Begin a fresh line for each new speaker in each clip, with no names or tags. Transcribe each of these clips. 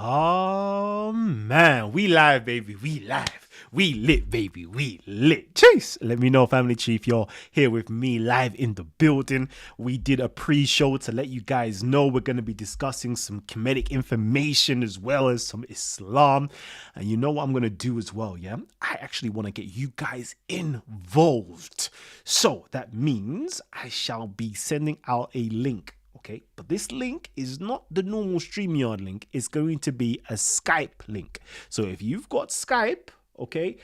Oh man, we live, baby. We live. We lit, baby. We lit. Chase, let me know, family chief. You're here with me live in the building. We did a pre-show to let you guys know we're going to be discussing some Comedic information as well as some Islam. And you know what I'm going to do as well, yeah? I actually want to get you guys involved. So that means I shall be sending out a link. Okay, but this link is not the normal StreamYard link. It's going to be a Skype link. So if you've got Skype, okay,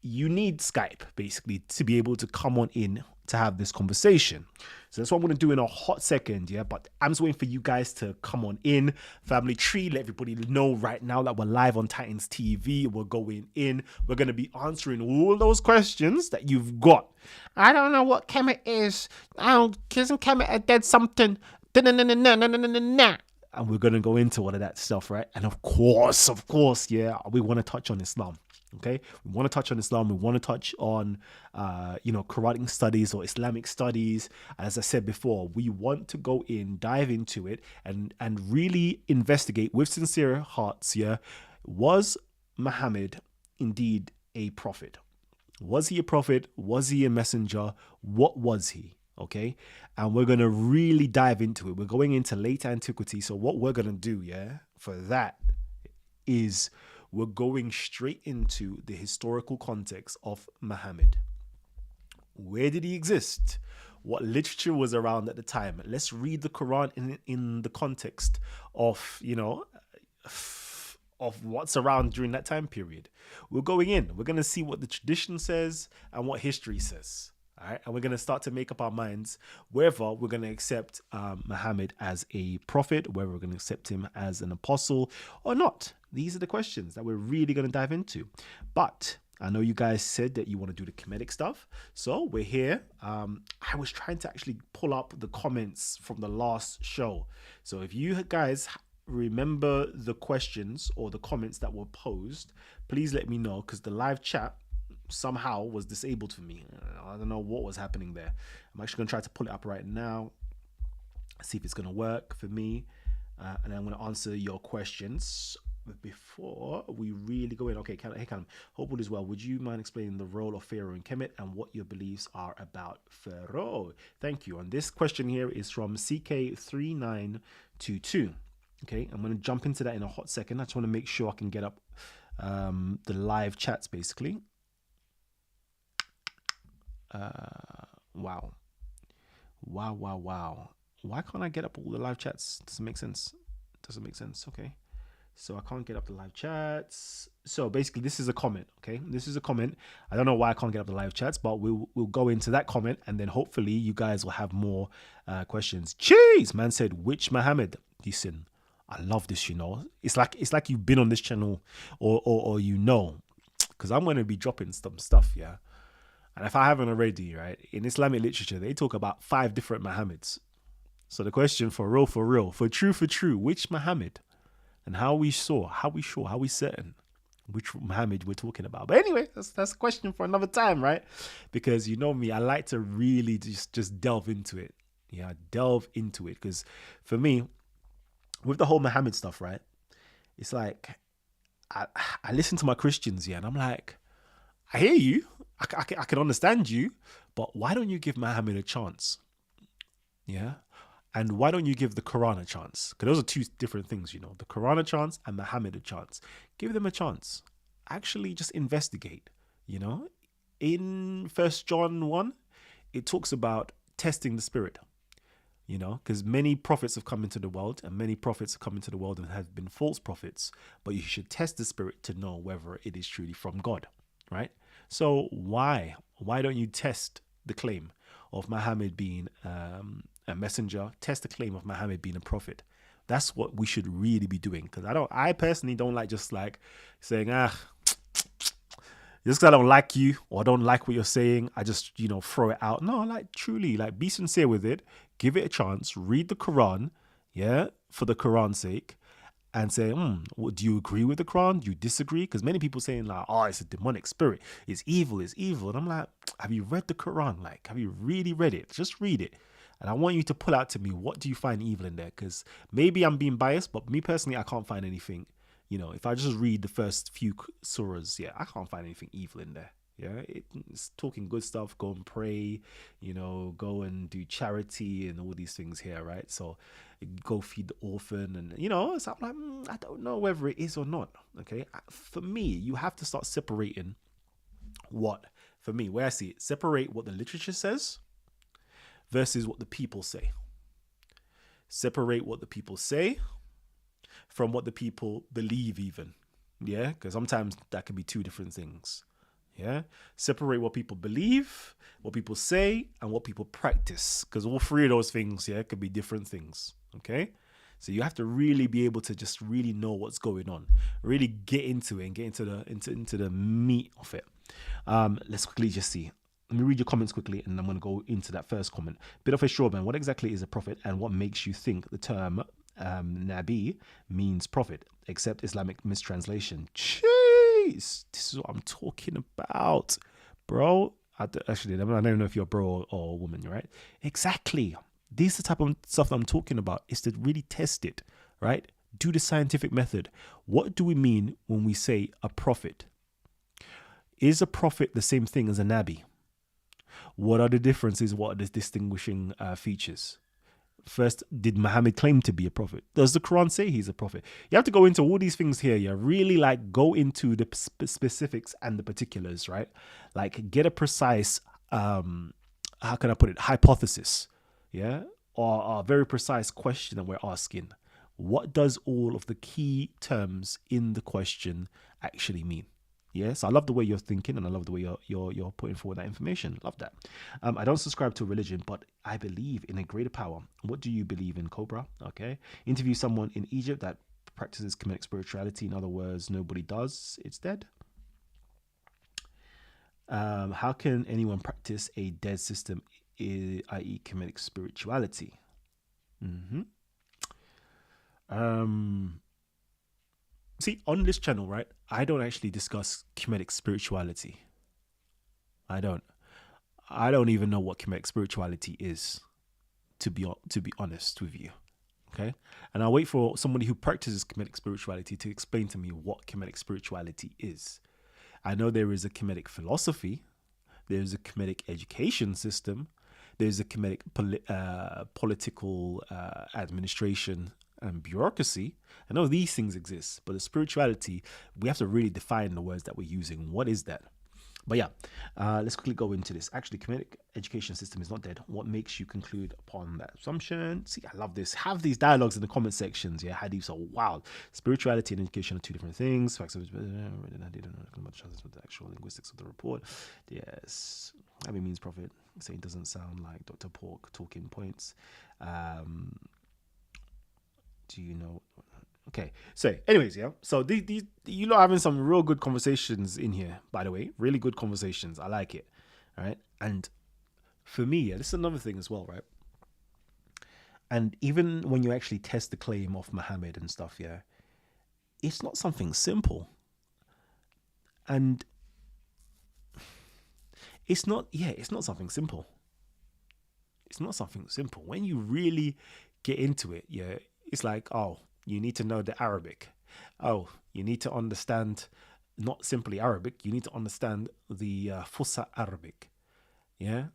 you need Skype basically to be able to come on in to have this conversation. So that's what I'm going to do in a hot second, yeah? But I'm just waiting for you guys to come on in. Family Tree, let everybody know right now that we're live on Titanstv. We're going in. We're going to be answering all those questions that you've got. I don't know what Kemet is. Isn't Kemet a dead something? And we're going to go into all of that stuff, right? And of course, yeah, we want to touch on Islam. Okay, we want to touch on Islam. We want to touch on, Quranic studies or Islamic studies. As I said before, we want to go in, dive into it, and really investigate with sincere hearts. Yeah, was Muhammad indeed a prophet? Was he a prophet? Was he a messenger? What was he? Okay, and we're gonna really dive into it. We're going into late antiquity. So what we're gonna do, yeah, for that is we're going straight into the historical context of Muhammad. Where did he exist? What literature was around at the time? Let's read the Quran in the context of, of what's around during that time period. We're going in. We're going to see what the tradition says and what history says. All right, and we're going to start to make up our minds whether we're going to accept Muhammad as a prophet, whether we're going to accept him as an apostle or not. These are the questions that we're really going to dive into. But I know you guys said that you want to do the Comedic stuff. So we're here. I was trying to actually pull up the comments from the last show. So if you guys remember the questions or the comments that were posed, please let me know, because the live chat somehow was disabled for me. I don't know what was happening there. I'm actually going to try to pull it up right now, see if it's going to work for me, and I'm going to answer your questions. But before we really go in, okay, hey Kalam, hope all is well. Would you mind explaining the role of Pharaoh in Kemet and what your beliefs are about Pharaoh? Thank you. And this question here is from CK3922. Okay, I'm going to jump into that in a hot second. I just want to make sure I can get up the live chats basically. Wow. Why can't I get up all the live chats? Doesn't make sense. Okay, so I can't get up the live chats. So basically this is a comment. Okay, this is a comment. I don't know why I can't get up the live chats, but we'll go into that comment, and then hopefully you guys will have more questions. Jeez, man said, which Muhammad? Listen, I love this, it's like you've been on this channel or because I'm going to be dropping some stuff, yeah. And if I haven't already, right, in Islamic literature, they talk about 5 different Muhammads. So the question for real, for true, which Muhammad? And how we sure, how we certain which Muhammad we're talking about. But anyway, that's a question for another time, right? Because you know me, I like to really just delve into it. Yeah, delve into it. Because for me, with the whole Muhammad stuff, right, it's like I listen to my Christians, yeah, and I'm like, I hear you. I can understand you, but why don't you give Muhammad a chance? Yeah. And why don't you give the Quran a chance? Because those are 2 different things, the Quran a chance and Muhammad a chance. Give them a chance. Actually just investigate, in 1 John 1, it talks about testing the spirit, because many prophets have come into the world, and many prophets have come into the world and have been false prophets, but you should test the spirit to know whether it is truly from God, right? So why don't you test the claim of Muhammad being a messenger? Test the claim of Muhammad being a prophet. That's what we should really be doing. Because I personally don't like just like saying, just because I don't like you or I don't like what you're saying, I just, throw it out. No, like truly, like be sincere with it. Give it a chance. Read the Quran, yeah, for the Quran's sake. And say, do you agree with the Quran? Do you disagree? Because many people saying like, oh, it's a demonic spirit. It's evil. And I'm like, have you read the Quran? Like, have you really read it? Just read it. And I want you to pull out to me, what do you find evil in there? Because maybe I'm being biased, but me personally, I can't find anything You know, if I just read the first few surahs, yeah, I can't find anything evil in there. Yeah, it's talking good stuff. Go and pray, you know, go and do charity and all these things here, right? So go feed the orphan, and you know, so I'm like, I don't know whether it is or not. Okay, for me, you have to start separating what, for me, where I see it, separate what the literature says versus what the people say. Separate what the people say from what the people believe, even. Yeah, because sometimes that can be two different things. Yeah, separate what people believe, what people say, and what people practice, because all three of those things, yeah, could be different things. Okay, so you have to really be able to just really know what's going on, really get into it and get into the meat of it. Let's quickly just see. Let me read your comments quickly, and I'm going to go into that first comment. Bit of a straw man. What exactly is a prophet, and what makes you think the term Nabi means prophet, except Islamic mistranslation? Jeez, this is what I'm talking about, bro. Actually, I don't know if you're a bro or a woman, right? Exactly. This is the type of stuff I'm talking about. Is to really test it, right? Do the scientific method. What do we mean when we say a prophet? Is a prophet the same thing as a Nabi? What are the differences? What are the distinguishing features? First, did Muhammad claim to be a prophet? Does the Quran say he's a prophet? You have to go into all these things here. Yeah, really like go into the specifics and the particulars, right? Like get a precise, how can I put it, hypothesis, yeah, or a very precise question that we're asking. What does all of the key terms in the question actually mean? Yes, I love the way you're thinking, and I love the way you're putting forward that information. Love that. I don't subscribe to a religion, but I believe in a greater power. What do you believe in, Cobra? Okay. Interview someone in Egypt that practices Kemetic spirituality. In other words, nobody does. It's dead. How can anyone practice a dead system, i.e., Kemetic spirituality? See, on this channel, right, I don't actually discuss Kemetic spirituality. I don't even know what Kemetic spirituality is, to be honest with you. Okay, and I'll wait for somebody who practices Kemetic spirituality to explain to me what Kemetic spirituality is. I know there is a Kemetic philosophy, there's a Kemetic education system, there's a Kemetic political administration and bureaucracy. I know these things exist, but the spirituality, we have to really define the words that we're using. What is that? But yeah, let's quickly go into this. Actually, Comedic education system is not dead. What makes you conclude upon that assumption? See, I love this. Have these dialogues in the comment sections. Yeah, hadiths are wild. Spirituality and education are two different things. Facts of the actual linguistics of the report. Yes, I mean means prophet. Saying doesn't sound like Dr. Pork talking points. Do you know? Okay, so anyways, yeah. So these you lot are having some real good conversations in here, by the way. Really good conversations. I like it. All right. And for me, yeah, this is another thing as well, right? And even when you actually test the claim of Muhammad and stuff, yeah, it's not something simple. And it's not something simple. It's not something simple. When you really get into it, yeah, it's like, oh, you need to know the Arabic. Oh, you need to understand not simply Arabic, you need to understand the Fusa Arabic. Yeah.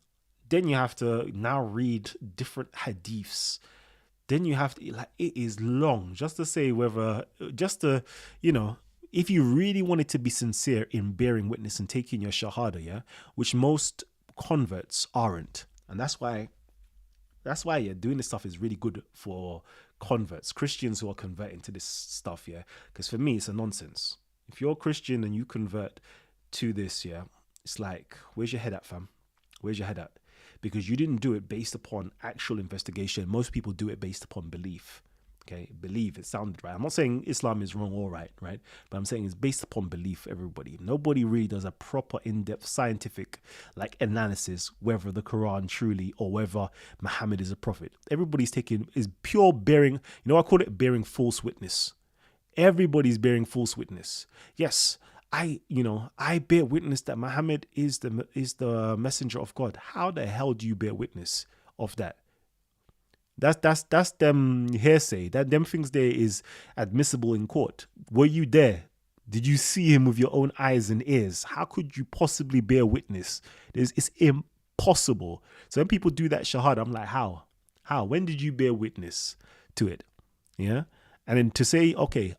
Then you have to now read different hadiths. Then you have to, like, it is long just to say whether, just to, you know, if you really wanted to be sincere in bearing witness and taking your shahada, yeah, which most converts aren't. And that's why yeah, doing this stuff is really good for converts, Christians who are converting to this stuff, yeah. Because for me, it's a nonsense. If you're a Christian and you convert to this, yeah, it's like, where's your head at, fam? Where's your head at? Because you didn't do it based upon actual investigation. Most people do it based upon belief. Okay, belief, it sounded right. I'm not saying Islam is wrong or right? But I'm saying it's based upon belief, everybody. Nobody really does a proper in-depth scientific like analysis whether the Quran truly or whether Muhammad is a prophet. Everybody's is pure bearing, you know, I call it bearing false witness. Everybody's bearing false witness. Yes, I bear witness that Muhammad is the messenger of God. How the hell do you bear witness of that? That's them hearsay. That them things there is admissible in court. Were you there? Did you see him with your own eyes and ears? How could you possibly bear witness? It's impossible. So when people do that shahada, I'm like, how? How? When did you bear witness to it? Yeah. And then to say, okay,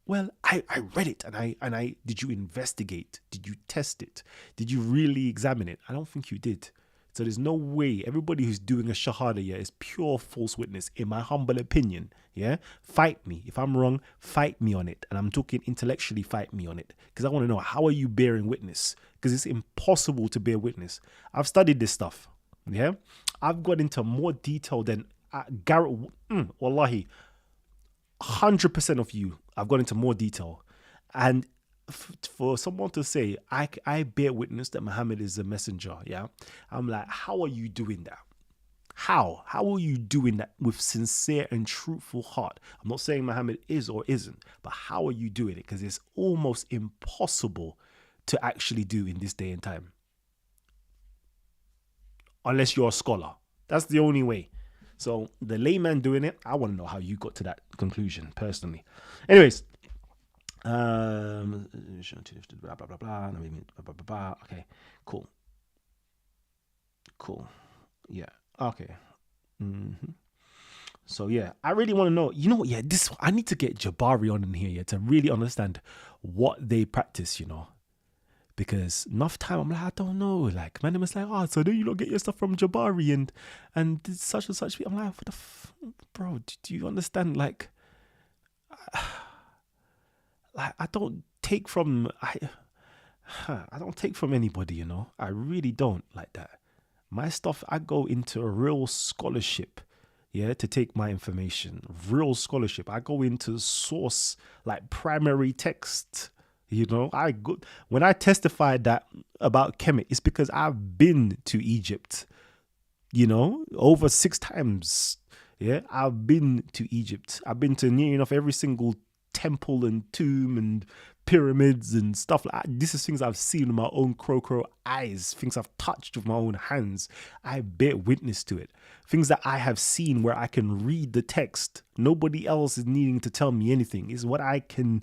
well, I read it and I did you investigate? Did you test it? Did you really examine it? I don't think you did. So there's no way. Everybody who's doing a shahada, yeah, is pure false witness, in my humble opinion. Yeah, fight me if I'm wrong. Fight me on it, and I'm talking intellectually. Fight me on it, because I want to know, how are you bearing witness? Because it's impossible to bear witness. I've studied this stuff. Yeah, I've got into more detail than Garrett. Wallahi, 100% of you. I've gone into more detail, and for someone to say I bear witness that Muhammad is a messenger, yeah, I'm like, how are you doing that? How are you doing that with sincere and truthful heart? I'm not saying Muhammad is or isn't, but how are you doing it? Because it's almost impossible to actually do in this day and time, unless you're a scholar. That's the only way. So the layman doing it, I want to know how you got to that conclusion personally. Anyways, blah blah blah blah. Okay, cool. Yeah. Okay. So yeah, I really want to know. You know what? Yeah, this I need to get Jabari on in here, yeah, to really understand what they practice. Because enough time, I'm like, I don't know. Like, man, was like, oh, so do you not get your stuff from Jabari and such and such? I'm like, what the bro? Do you understand? Like I don't take from I don't take from anybody, I really don't like that. My stuff, I go into a real scholarship, yeah, to take my information. Real scholarship. I go into source, like primary text. When I testified that about Kemet, it's because I've been to Egypt, over 6 times. Yeah, I've been to Egypt. I've been to near enough every single temple and tomb and pyramids and stuff like that. This is things I've seen with my own crow eyes, things I've touched with my own hands. I bear witness to it. Things that I have seen where I can read the text. Nobody else is needing to tell me anything. It's what I can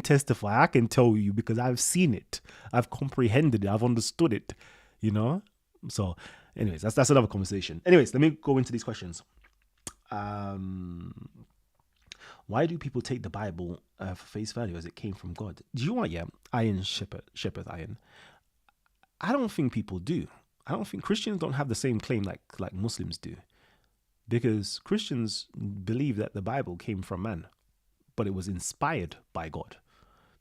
testify. I can tell you because I've seen it. I've comprehended it. I've understood it. So anyways, that's another conversation. Anyways, let me go into these questions. Why do people take the Bible for face value as it came from God? Do you want, Iron Shepherd Iron? I don't think people do. I don't think Christians don't have the same claim like Muslims do, because Christians believe that the Bible came from man, but it was inspired by God.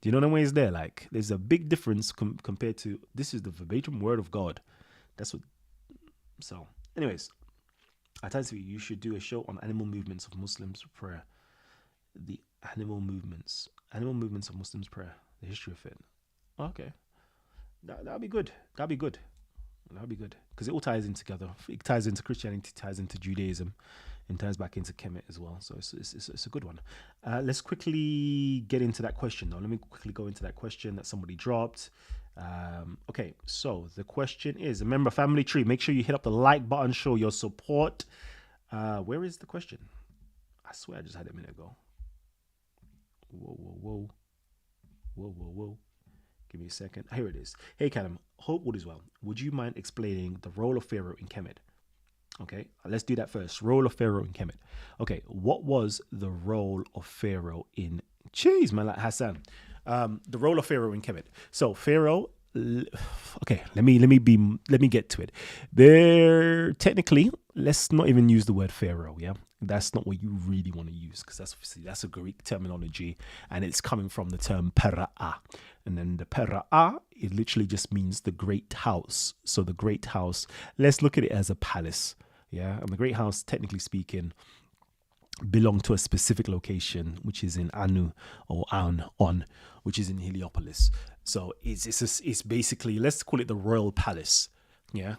Do you know the ways there? Like, there's a big difference compared to this is the verbatim word of God. That's what. So, anyways, I tell you, you should do a show on animal movements of Muslims prayer. The animal movements of Muslims prayer, the history of it. Okay, that'll be good. Because it all ties in together. It ties into Christianity, ties into Judaism, and ties back into Kemet as well. So it's a good one. Let's quickly get into that question though. Let me quickly go into that question that somebody dropped. Okay, so the question is, remember, family tree, make sure you hit up the like button, show your support. Where is the question? I swear I just had it a minute ago. Whoa. Give me a second. Here it is. Hey, Kalam. Hope all is well. Would you mind explaining the role of Pharaoh in Kemet? Okay, let's do that first. Role of Pharaoh in Kemet. Okay, what was the role of Pharaoh in... Jeez, man, like Hassan. The role of Pharaoh in Kemet. So, Pharaoh... Okay, let me get to it. There, technically, let's not even use the word Pharaoh, yeah? That's not what you really want to use, because that's a Greek terminology, and it's coming from the term Pera'ah. And then the Pera'ah, it literally just means the great house. So the great house, let's look at it as a palace, yeah? And the great house, technically speaking, belong to a specific location, which is in Anu or On, which is in Heliopolis. So it's basically, let's call it the royal palace. Yeah,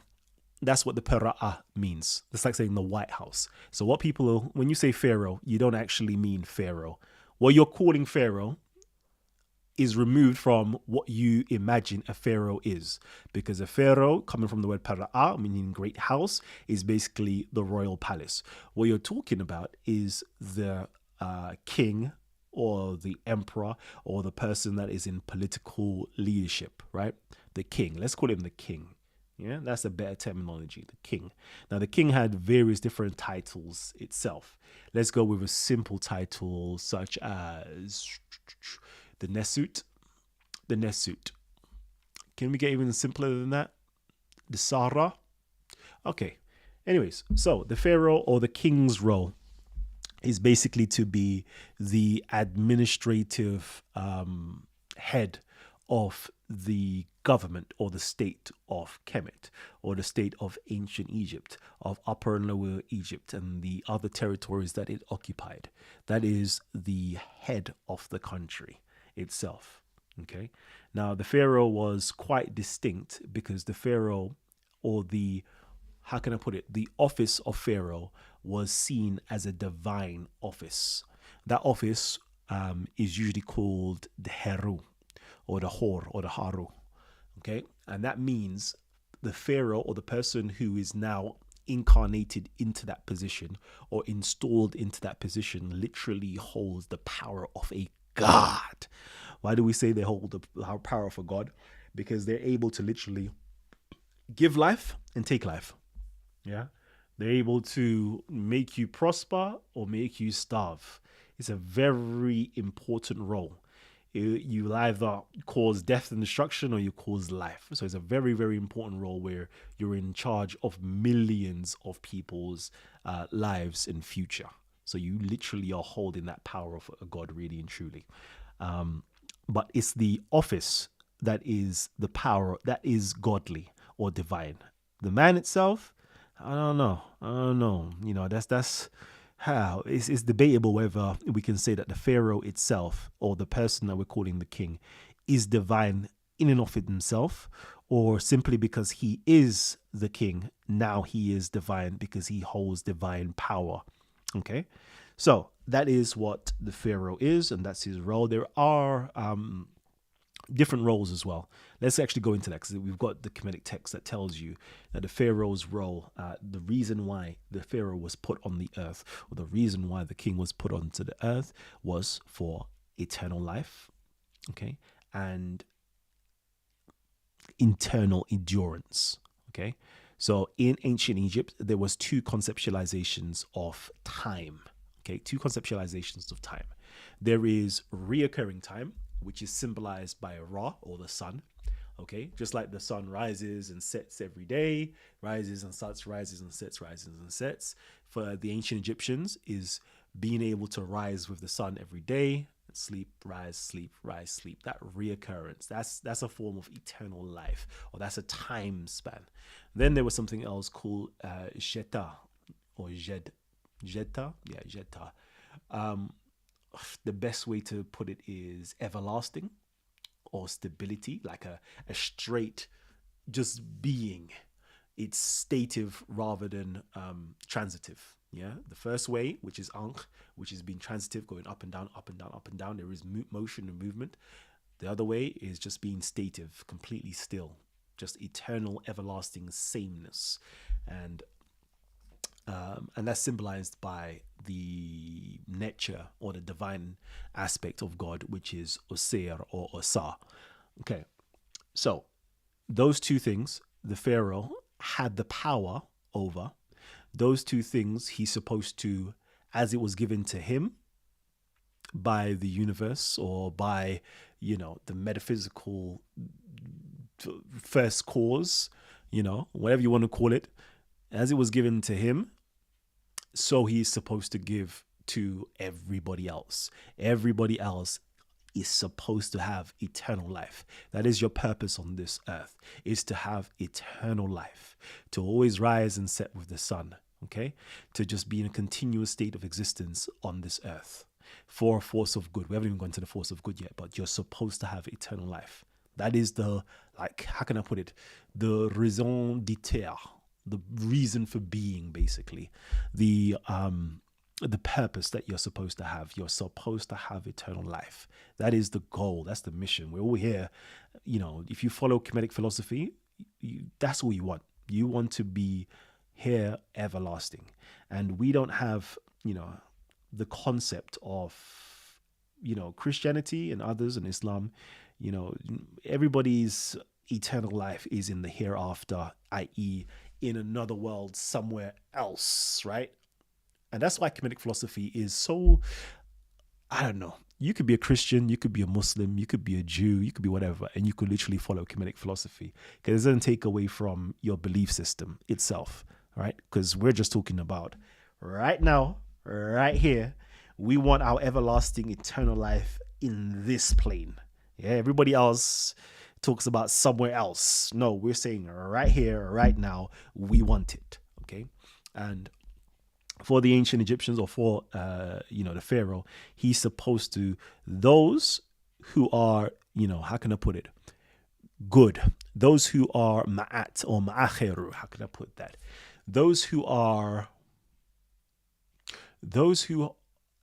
that's what the Pera'ah means. It's like saying the White House. So what people, when you say Pharaoh, you don't actually mean Pharaoh. What you're calling Pharaoh is removed from what you imagine a pharaoh is, because a pharaoh, coming from the word para, meaning great house, is basically the royal palace. What you're talking about is the king or the emperor or the person that is in political leadership, right? The king. Let's call him the king. Yeah, that's a better terminology, the king. Now, the king had various different titles itself. Let's go with a simple title such as the Nesut. The Nesut. Can we get even simpler than that? The Sarah. Okay. Anyways, so the pharaoh or the king's role is basically to be the administrative head of the government or the state of Kemet, or the state of ancient Egypt, of Upper and Lower Egypt and the other territories that it occupied. That is the head of the country itself. Okay. Now, the pharaoh was quite distinct because the pharaoh, or the, how can I put it, the office of pharaoh was seen as a divine office. That office is usually called the Heru, or the Hor, or the Haru. Okay. And that means the pharaoh, or the person who is now incarnated into that position or installed into that position, literally holds the power of a god. Why do we say they hold the power of a god? Because they're able to literally give life and take life. Yeah. They're able to make you prosper or make you starve. It's a very important role. You either cause death and destruction, or you cause life. So it's a very, very important role where you're in charge of millions of people's lives in future. So you literally are holding that power of a god, really and truly. But it's the office that is the power that is godly or divine. The man itself, I don't know. You know, that's how it's debatable whether we can say that the pharaoh itself, or the person that we're calling the king, is divine in and of himself, or simply because he is the king, now he is divine because he holds divine power. Okay, so that is what the pharaoh is, and that's his role. There are different roles as well. Let's actually go into that, because we've got the Comedic text that tells you that the pharaoh's role, the reason why the pharaoh was put on the earth, or the reason why the king was put onto the earth, was for eternal life, okay, and internal endurance. Okay, so in ancient Egypt, there was two conceptualizations of time. Okay, two conceptualizations of time. There is reoccurring time, which is symbolized by Ra, or the sun. Okay, just like the sun rises and sets every day, rises and sets, rises and sets, rises and sets. For the ancient Egyptians, is being able to rise with the sun every day, sleep, rise, sleep, rise, sleep. That reoccurrence, that's a form of eternal life, or that's a time span. Then there was something else called Jeta, or Jeta, yeah, Jeta. The best way to put it is everlasting, or stability, like a straight just being. It's stative rather than transitive. Yeah, the first way, which is Ankh, which is being transitive, going up and down, up and down, up and down. There is motion and movement. The other way is just being stative, completely still, just eternal, everlasting sameness, and that's symbolized by the nature, or the divine aspect of God, which is Osir, or Osa. Okay, so those two things the pharaoh had the power over. Those two things he's supposed to, as it was given to him by the universe, or by, the metaphysical first cause, whatever you want to call it, as it was given to him, so he's supposed to give to everybody else. Everybody else is supposed to have eternal life. That is your purpose on this earth, is to have eternal life, to always rise and set with the sun, okay? To just be in a continuous state of existence on this earth for a force of good. We haven't even gone to the force of good yet, but you're supposed to have eternal life. That is the, how can I put it? The raison d'être, the reason for being, basically. The the purpose that you're supposed to have. You're supposed to have eternal life. That is the goal. That's the mission. We're all here. If you follow Comedic philosophy, that's all you want. You want to be here everlasting. And we don't have, the concept of, Christianity and others and Islam. Everybody's eternal life is in the hereafter, i.e., in another world somewhere else, right? And that's why Comedic philosophy is so, I don't know. You could be a Christian, you could be a Muslim, you could be a Jew, you could be whatever, and you could literally follow Comedic philosophy because it doesn't take away from your belief system itself, right? Because we're just talking about right now, right here, we want our everlasting eternal life in this plane. Yeah, everybody else talks about somewhere else. No, we're saying right here, right now, we want it, okay? And for the ancient Egyptians, or for the pharaoh, he's supposed to, those who are, how can I put it, good, those who are ma'at or ma'akhiru, how can I put that, those who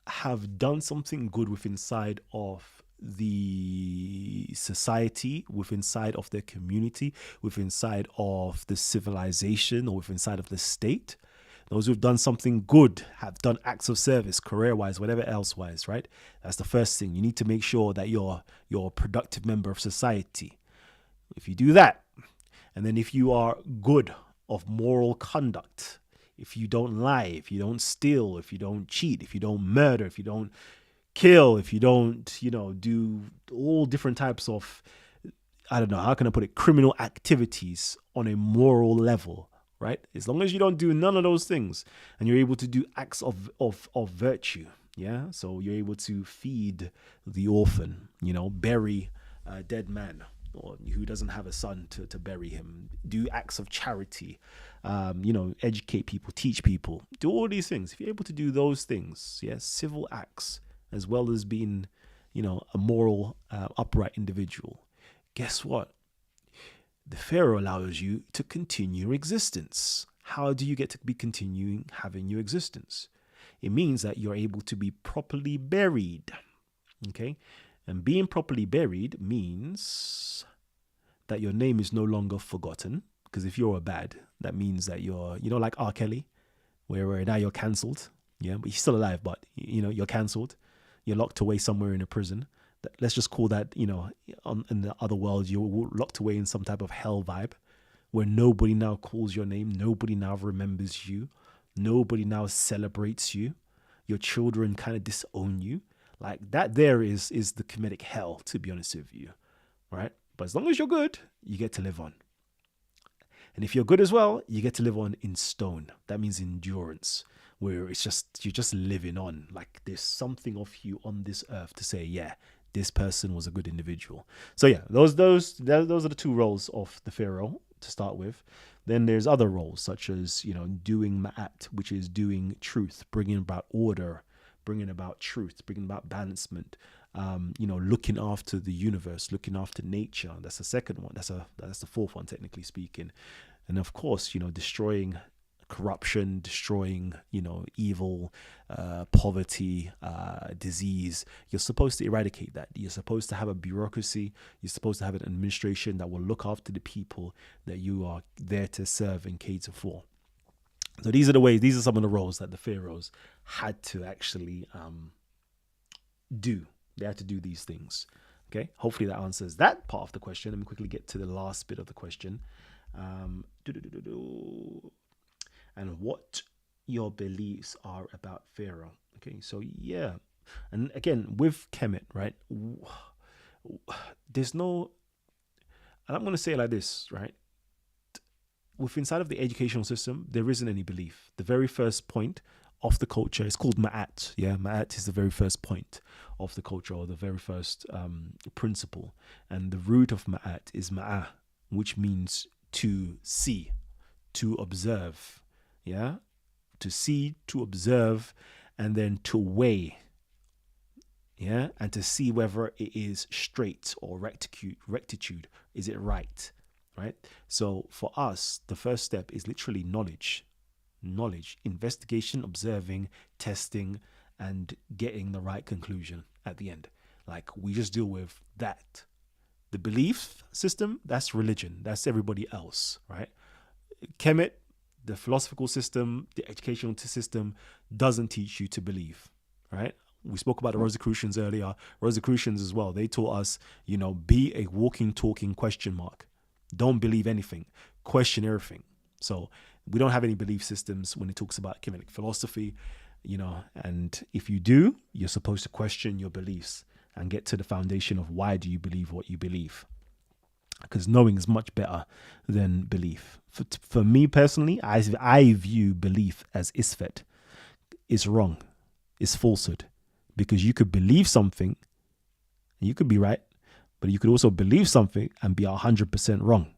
have done something good within inside of the society, within inside of their community, within inside of the civilization, or within inside of the state. Those who've done something good, have done acts of service, career-wise, whatever else-wise, right? That's the first thing. You need to make sure that you're a productive member of society. If you do that, and then if you are good of moral conduct, if you don't lie, if you don't steal, if you don't cheat, if you don't murder, if you don't kill, if you don't, do all different types of, I don't know, how can I put it, criminal activities on a moral level, right? As long as you don't do none of those things and you're able to do acts of virtue, yeah? So you're able to feed the orphan, bury a dead man, or who doesn't have a son to bury him, do acts of charity, educate people, teach people, do all these things. If you're able to do those things, yes, civil acts, as well as being, a moral, upright individual, guess what? The pharaoh allows you to continue your existence. How do you get to be continuing having your existence? It means that you're able to be properly buried. Okay? And being properly buried means that your name is no longer forgotten. Because if you're a bad, that means that you're, like R. Kelly, where now you're cancelled. Yeah, but he's still alive, but, you're cancelled. You're locked away somewhere in a prison. Let's just call that, in the other world, you're locked away in some type of hell vibe where nobody now calls your name. Nobody now remembers you. Nobody now celebrates you. Your children kind of disown you. Like that there is the Comedic hell, to be honest with you, right? But as long as you're good, you get to live on. And if you're good as well, you get to live on in stone. That means endurance, where you're just living on. Like there's something of you on this earth to say, yeah, this person was a good individual. So yeah, those are the two roles of the pharaoh to start with. Then there's other roles such as, doing ma'at, which is doing truth, bringing about order, bringing about truth, bringing about balancement, looking after the universe, looking after nature. That's the second one. That's the fourth one, technically speaking. And of course, destroying corruption, destroying, evil, poverty, disease. You're supposed to eradicate that. You're supposed to have a bureaucracy. You're supposed to have an administration that will look after the people that you are there to serve and cater for. So these are some of the roles that the pharaohs had to actually do. They had to do these things. Okay, hopefully that answers that part of the question. Let me quickly get to the last bit of the question. And what your beliefs are about Pharaoh. Okay, so yeah. And again, with Kemet, right? There's no, and I'm going to say it like this, right? With inside of the educational system, there isn't any belief. The very first point of the culture is called Ma'at. Yeah, Ma'at is the very first point of the culture, or the very first principle. And the root of Ma'at is Ma'ah, which means to see, to observe. Yeah, to see, to observe, and then to weigh. Yeah, and to see whether it is straight or rectitude. Is it right? Right. So for us, the first step is literally knowledge. knowledge, investigation, observing, testing, and getting the right conclusion at the end. Like, we just deal with that. The belief system, that's religion. That's everybody else, right? Kemet, the philosophical system, the educational system doesn't teach you to believe, right? We spoke about the Rosicrucians earlier. Rosicrucians as well. They taught us, be a walking, talking question mark. Don't believe anything. Question everything. So we don't have any belief systems when it talks about Kemetic philosophy, and if you do, you're supposed to question your beliefs and get to the foundation of why do you believe what you believe. Because knowing is much better than belief. For me personally, I view belief as isfet. It's wrong. It's falsehood. Because you could believe something, and you could be right, but you could also believe something and be 100% wrong.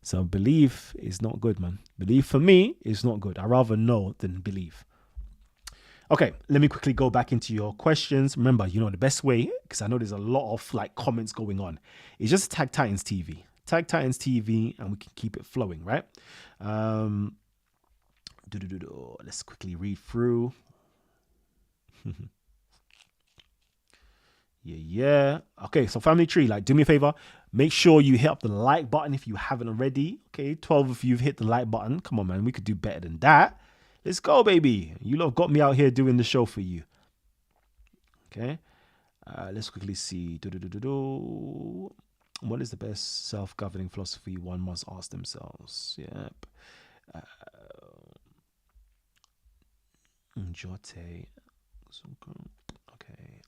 So belief is not good, man. Belief for me is not good. I rather know than believe. Okay, let me quickly go back into your questions. Remember, the best way, because I know there's a lot of comments going on, is just tag Titanstv. Tag Titanstv and we can keep it flowing, right? Let's quickly read through. Yeah. Okay, so family tree, do me a favor. Make sure you hit up the like button if you haven't already. Okay, 12 of you have hit the like button. Come on, man. We could do better than that. Let's go, baby. You lot got me out here doing the show for you. Okay. Let's quickly see. What is the best self-governing philosophy one must ask themselves? Yep. Jote. Okay.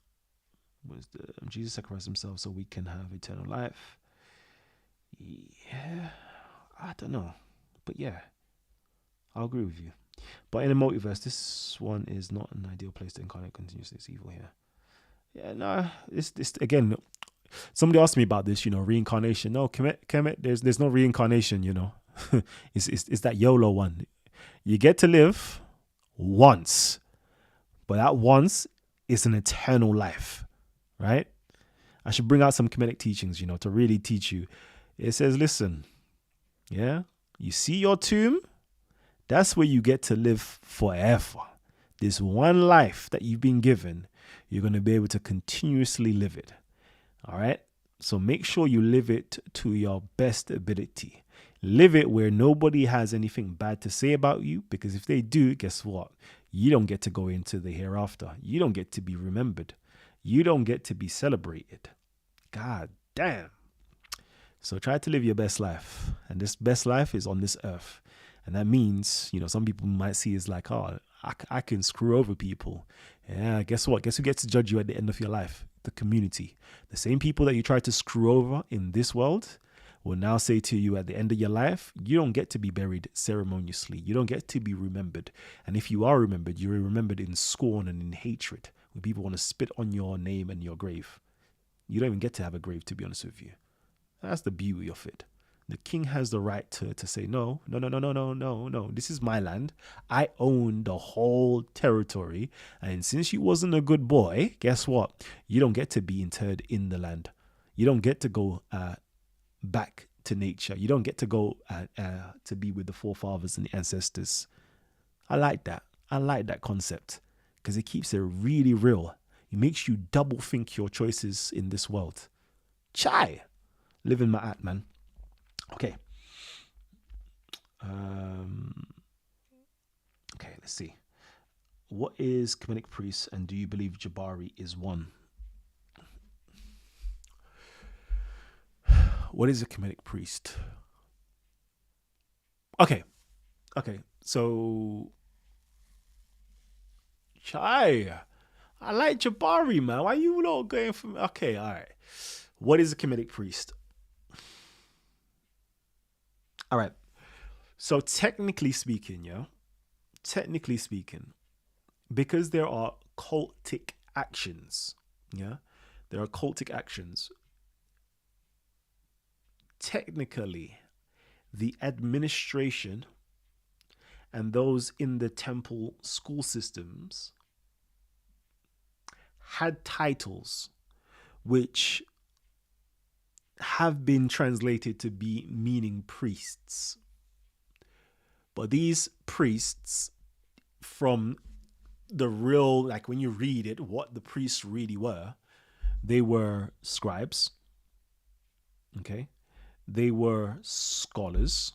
Jesus sacrificed himself so we can have eternal life. Yeah. I don't know. But yeah. I'll agree with you. But in a multiverse, this one is not an ideal place to incarnate continuously. It's evil here. Yeah, no, it's again. Somebody asked me about this, reincarnation. No, Kemet, there's no reincarnation, it's that YOLO one. You get to live once, but that once is an eternal life, right? I should bring out some Comedic teachings, to really teach you. It says, listen, yeah, you see your tomb. That's where you get to live forever. This one life that you've been given, you're going to be able to continuously live it. All right? So make sure you live it to your best ability. Live it where nobody has anything bad to say about you, because if they do, guess what? You don't get to go into the hereafter. You don't get to be remembered. You don't get to be celebrated. God damn. So try to live your best life. And this best life is on this earth. And that means, some people might see it as I can screw over people. Yeah, guess what? Guess who gets to judge you at the end of your life? The community. The same people that you try to screw over in this world will now say to you at the end of your life, you don't get to be buried ceremoniously. You don't get to be remembered. And if you are remembered, you're remembered in scorn and in hatred, when people want to spit on your name and your grave. You don't even get to have a grave, to be honest with you. That's the beauty of it. The king has the right to say, no. This is my land. I own the whole territory. And since you wasn't a good boy, guess what? You don't get to be interred in the land. You don't get to go back to nature. You don't get to go to be with the forefathers and the ancestors. I like that. I like that concept because it keeps it really real. It makes you double think your choices in this world. Chai. Living my act, man. Okay. Okay, let's see. What is Comedic priest, and do you believe Jabari is one? What is a Comedic priest? Okay. So, Chai, I like Jabari, man. Why you not going from? Okay, all right. What is a Comedic priest? All right. So technically speaking, because there are cultic actions, technically, the administration and those in the temple school systems had titles which have been translated to be meaning priests. But these priests, from the real, like when you read it, what the priests really were, they were scribes. Okay. They were scholars.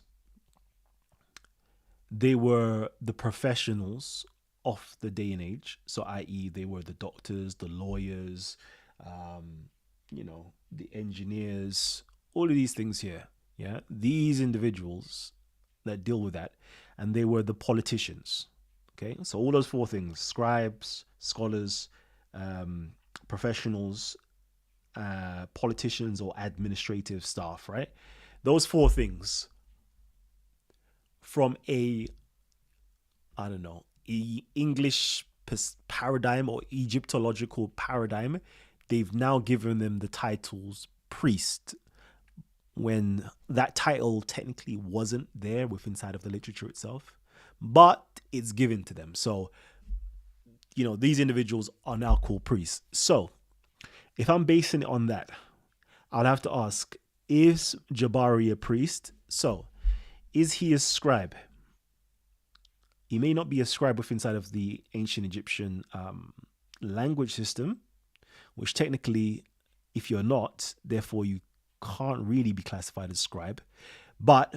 They were the professionals of the day and age. So, i.e., they were the doctors, the lawyers, the engineers, all of these things here. Yeah. These individuals that deal with that. And they were the politicians. Okay. So, all those four things: scribes, scholars, professionals, politicians, or administrative staff, right? Those four things, from a, I don't know, English paradigm or Egyptological paradigm, they've now given them the titles priest, when that title technically wasn't there within inside of the literature itself, but it's given to them. So, these individuals are now called priests. So, if I'm basing it on that, I'll have to ask, is Jabari a priest? So, is he a scribe? He may not be a scribe within inside of the ancient Egyptian language system, which technically, if you're not, therefore you can't really be classified as scribe. But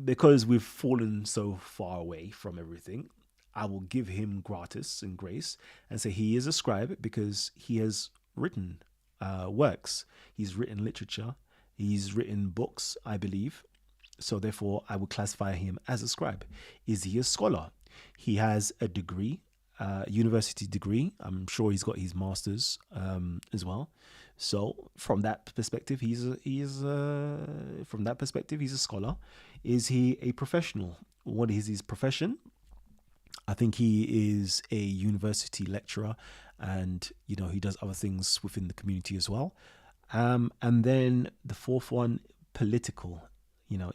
because we've fallen so far away from everything, I will give him gratis and grace and say he is a scribe because he has written works. He's written literature. He's written books, I believe. So therefore, I would classify him as a scribe. Is he a scholar? He has a degree, university degree. I'm sure he's got his master's as well. So from that perspective, he's a scholar. Is he a professional? What is his profession? I think he is a university lecturer, and he does other things within the community as well. And then the fourth one, political.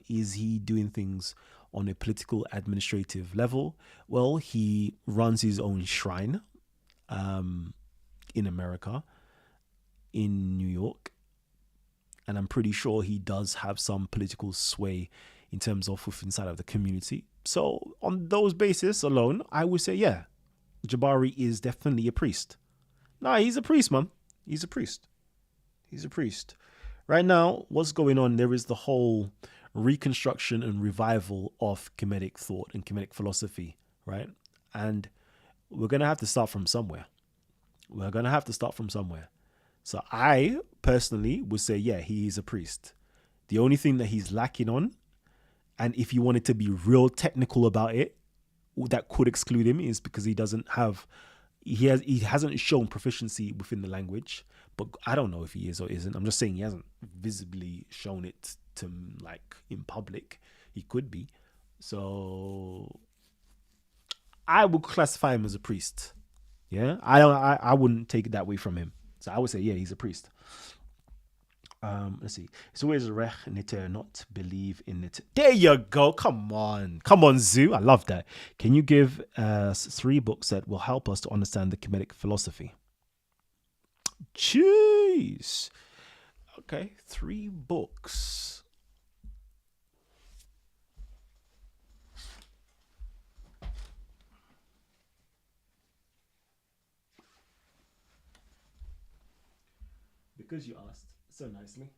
Is he doing things on a political administrative level? Well, he runs his own shrine in America, in New York, and I'm pretty sure he does have some political sway in terms of within inside of the community. So on those basis alone, I would say, yeah, Jabari is definitely a priest. Nah, he's a priest, man. He's a priest. He's a priest. Right now, what's going on, there is the whole reconstruction and revival of Kemetic thought and Kemetic philosophy, right? And we're going to have to start from somewhere. So I personally would say, yeah, he is a priest. The only thing that he's lacking on, and if you wanted to be real technical about it, that could exclude him, is because he hasn't shown proficiency within the language. But I don't know if he is or isn't. I'm just saying he hasn't visibly shown it to, like, in public. He could be. So I would classify him as a priest. Yeah, I wouldn't take it that way from him. So I would say, yeah, he's a priest. Let's see. It's always rech niter, not believe in it. There you go. Come on, Zoo. I love that. Can you give us 3 books that will help us to understand the Comedic philosophy? Jeez. Okay, 3 books. Because you asked so nicely.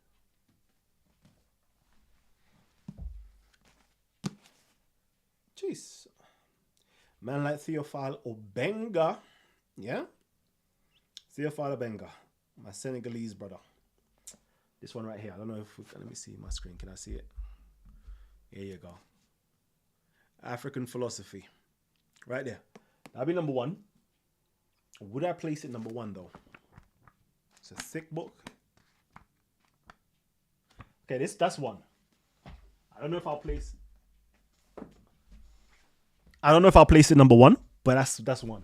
Jeez. Man like Theophile Obenga. Yeah? Theophile Obenga. My Senegalese brother. This one right here. I don't know if let me see my screen. Can I see it? Here you go. African philosophy. Right there. That'll be number 1. Would I place it number 1 though? It's a thick book. Okay, that's 1. I don't know if I'll place it number 1, but that's 1.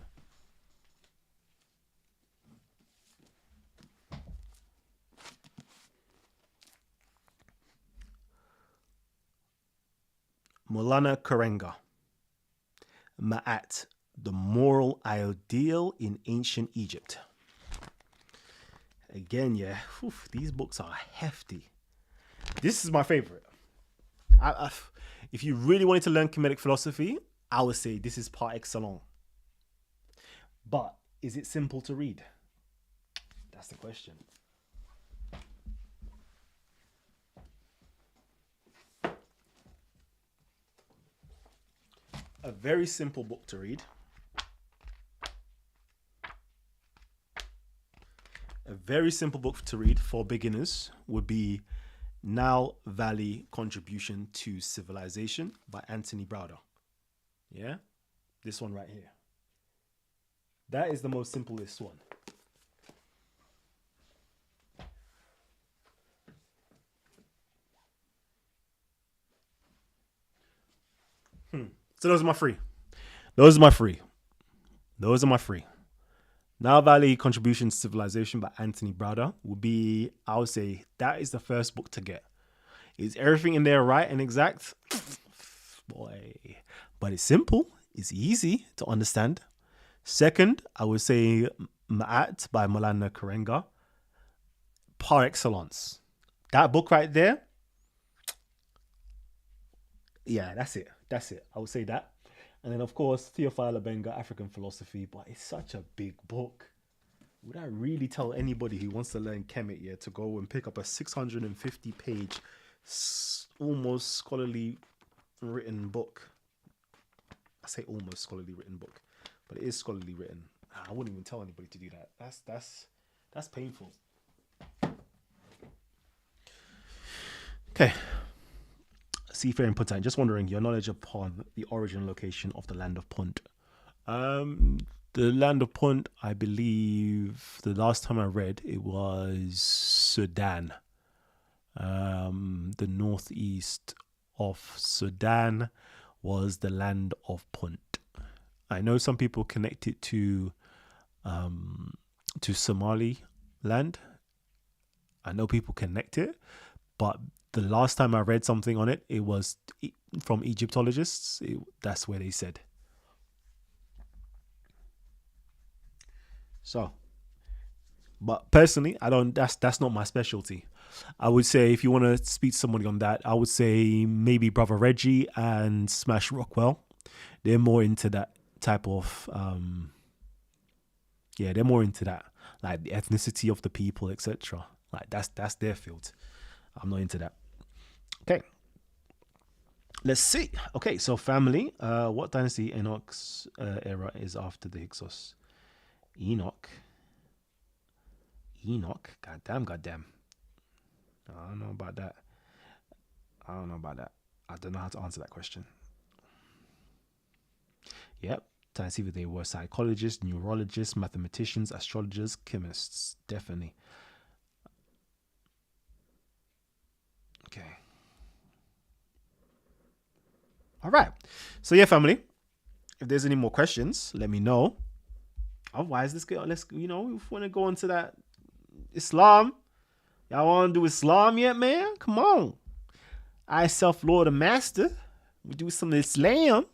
Maulana Karenga. Ma'at, the moral ideal in ancient Egypt. Again, yeah, these books are hefty. This is my favorite. If you really wanted to learn Kemetic philosophy, I would say this is par excellence. But is it simple to read? That's the question. A very simple book to read. A very simple book to read for beginners would be Nile Valley Contribution to Civilization by Anthony Browder. Yeah? This one right here. That is the most simplest one. So those are my three. Those are my three. Those are my three. Nile Valley Contribution to Civilization by Anthony Browder will be, I would say, that is the first book to get. Is everything in there right and exact? Boy. But it's simple. It's easy to understand. Second, I would say Ma'at by Maulana Karenga. Par excellence. That book right there. Yeah, that's it. That's it. I would say that. And then, of course, Theophile Abenga, African Philosophy. But it's such a big book. Would I really tell anybody who wants to learn Kemet to go and pick up a 650-page, almost scholarly written book? I say almost scholarly written book, but it is scholarly written. I wouldn't even tell anybody to do that. That's painful. Okay. Seafaring Puntine, just wondering your knowledge upon the origin location of the land of Punt. The land of Punt, I believe the last time I read it was Sudan. The northeast of Sudan was the land of Punt. I know some people connect it to Somali land. I know people connect it, but the last time I read something on it, it was from Egyptologists. That's where they said. So, but personally, I don't. That's not my specialty. I would say if you want to speak to somebody on that, I would say maybe Brother Reggie and Smash Rockwell. They're more into that type of. They're more into that, like the ethnicity of the people, etc. Like that's their field. I'm not into that. Okay. Let's see. Okay, so family. What dynasty Enoch's era is after the Hyksos? Enoch. Goddamn. I don't know about that. I don't know how to answer that question. Yep. Titanstv, they were psychologists, neurologists, mathematicians, astrologers, chemists. Definitely. Okay. All right. So yeah, family. If there's any more questions, let me know. Otherwise, if we want to go into that Islam. Y'all want to do Islam yet, man? Come on. I self-Lord and Master. We do some Islam.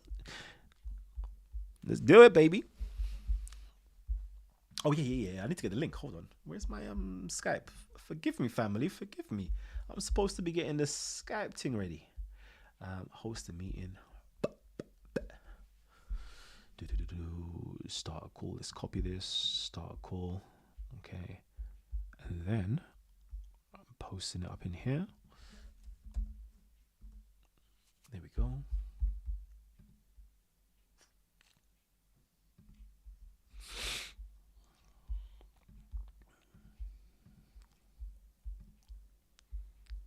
Let's do it, baby. Oh, yeah. I need to get the link. Hold on. Where's my Skype? Forgive me, family. Forgive me. I'm supposed to be getting the Skype thing ready. Host a meeting. Start a call. Let's copy this. Start a call. Okay. And then I'm posting it up in here. There we go.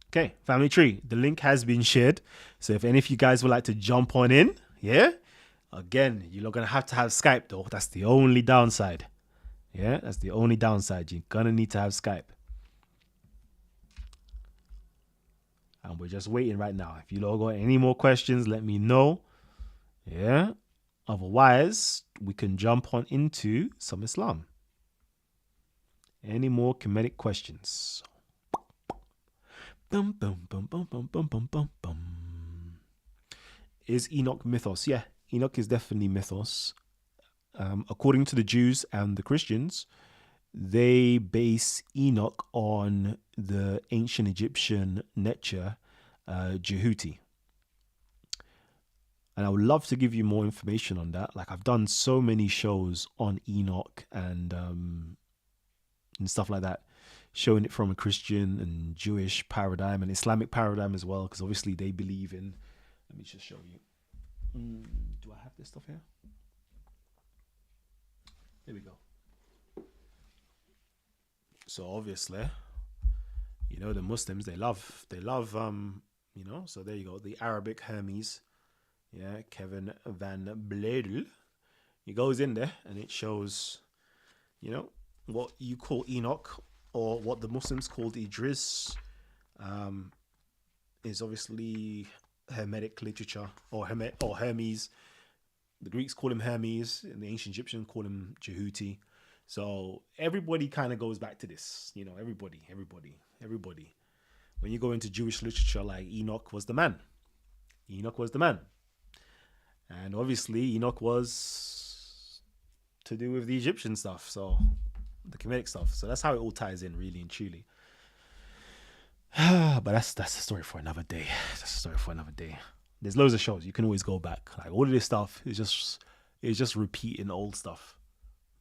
Okay, family tree. The link has been shared. So if any of you guys would like to jump on in, yeah. Again, you're not gonna have to have Skype though. That's the only downside. Yeah, that's the only downside. You're gonna need to have Skype. And we're just waiting right now. If you don't got any more questions, let me know. Yeah. Otherwise, we can jump on into some Islam. Any more Kemetic questions? Is Enoch mythos? Yeah, Enoch is definitely mythos. According to the Jews and the Christians, they base Enoch on the ancient Egyptian Neter, Jehuti. And I would love to give you more information on that. Like I've done so many shows on Enoch and stuff like that, showing it from a Christian and Jewish paradigm and Islamic paradigm as well, because obviously they believe in. Let me just show you. Do I have this stuff here? There we go. So obviously, you know, the Muslims, they love you know, so there you go, the Arabic Hermes, yeah, Kevin Van Bledel. He goes in there and it shows, you know, what you call Enoch, or what the Muslims called Idris, is obviously Hermetic literature, or Hermes. The Greeks call him Hermes, and the ancient Egyptians call him Jehuti. So everybody kind of goes back to this, you know, everybody. When you go into Jewish literature, like Enoch was the man. And obviously Enoch was to do with the Egyptian stuff, so the Kemetic stuff. So that's how it all ties in, really and truly. But that's a story for another day. There's loads of shows. You can always go back. Like all of this stuff is just repeating old stuff.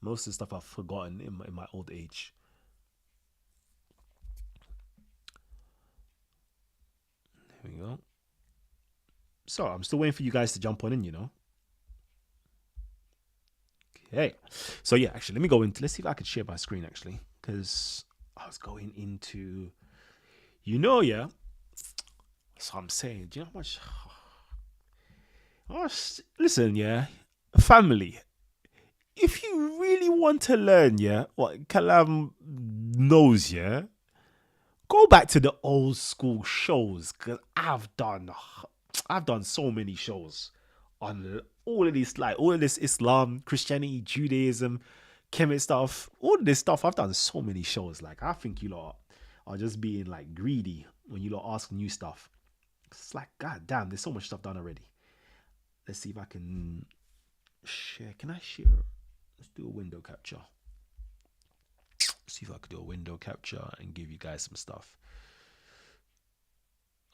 Most of the stuff I've forgotten in my old age. There we go. So I'm still waiting for you guys to jump on in, you know. Okay. So yeah, actually, let me go into. Let's see if I can share my screen actually, because I was going into, you know, yeah. So I'm saying, do you know how much? Oh, listen, yeah, family. If you really want to learn, yeah, what Kalam knows, yeah, go back to the old school shows, because I've done so many shows on all of this Islam, Christianity, Judaism, Kemet stuff, all of this stuff. I've done so many shows. Like I think you lot are just being like greedy when you lot ask new stuff. It's like, god damn, there's so much stuff done already. Let's see if I can share. Can I share? Let's do a window capture. See if I could do a window capture and give you guys some stuff.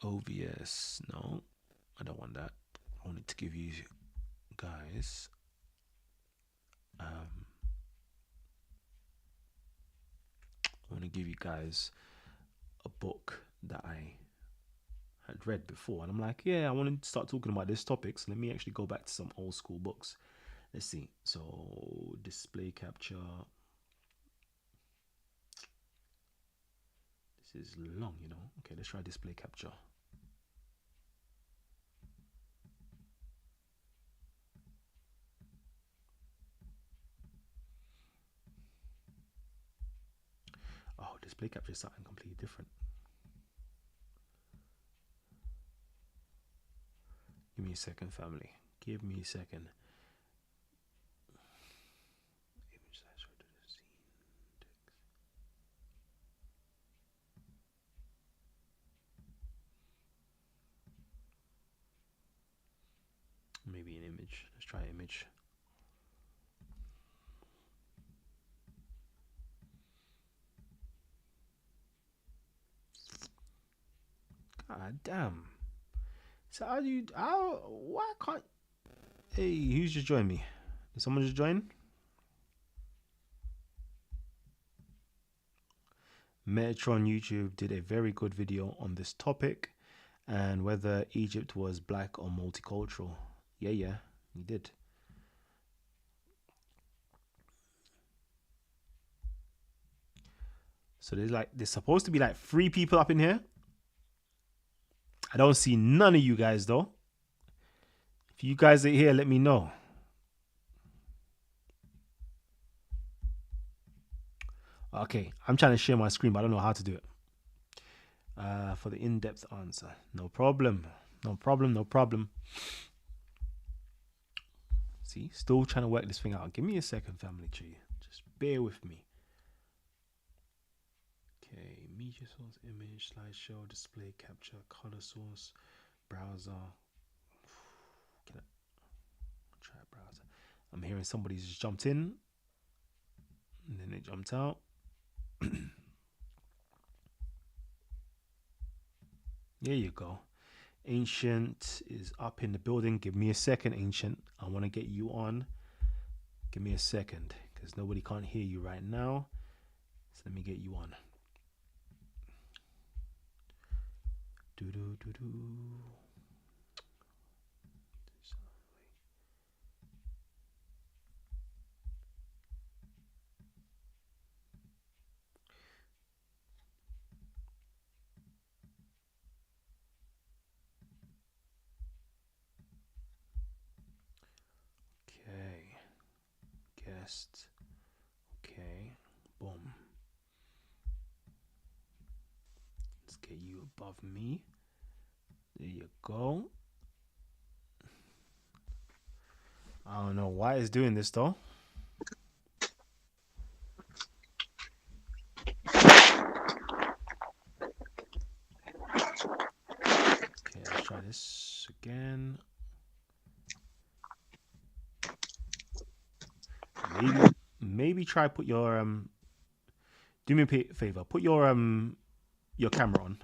OBS, no, I don't want that. I wanted to give you guys I want to give you guys a book that I had read before, and I'm like, yeah, I want to start talking about this topic, so let me actually go back to some old school books. Let's see. So display capture. This is long, you know. Okay, let's try display capture. Oh, display capture is something completely different. Give me a second, family. Give me a second. Maybe an image. Let's try image. God damn. So why can't, hey, who's just joined me? Did someone just join? Metron YouTube did a very good video on this topic and whether Egypt was black or multicultural. Yeah, he did. So there's supposed to be like 3 people up in here. I don't see none of you guys though. If you guys are here, let me know. Okay, I'm trying to share my screen, but I don't know how to do it. For the in-depth answer. No problem. See, still trying to work this thing out. Give me a second, family tree. Just bear with me. Okay, media source, image, slideshow, display capture, color source, browser. Try browser. I'm hearing somebody's just jumped in and then they jumped out. There you go. Ancient is up in the building. Give me a second, Ancient. I want to get you on. Give me a second, because nobody can't hear you right now. So let me get you on. Okay. Guest. Okay. Boom. Let's get you above me. There you go. I don't know why it's doing this though. Okay, let's try this again. Maybe try put your do me a favor. Put your camera on.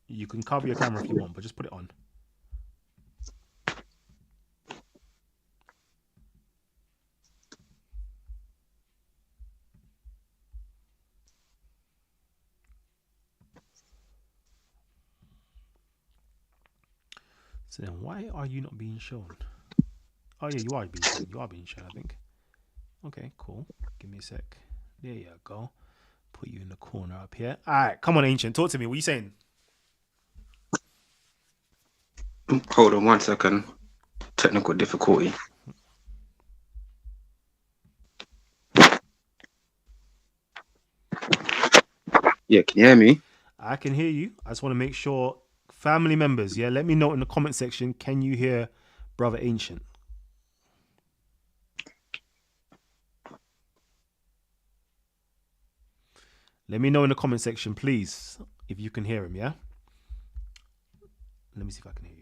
You can cover your camera if you want, but just put it on. So then why are you not being shown? Oh yeah, you are being shown. You are being shown, I think. Okay, cool. Give me a sec. There you go. Put you in the corner up here. All right, come on, Ancient. Talk to me. What are you saying?
Hold on 1 second. Technical difficulty. Yeah, can you hear me?
I can hear you. I just want to make sure, family members, yeah, let me know in the comment section. Can you hear Brother Ancient? Let me know in the comment section, please, if you can hear him, yeah? Let me see if I can hear you.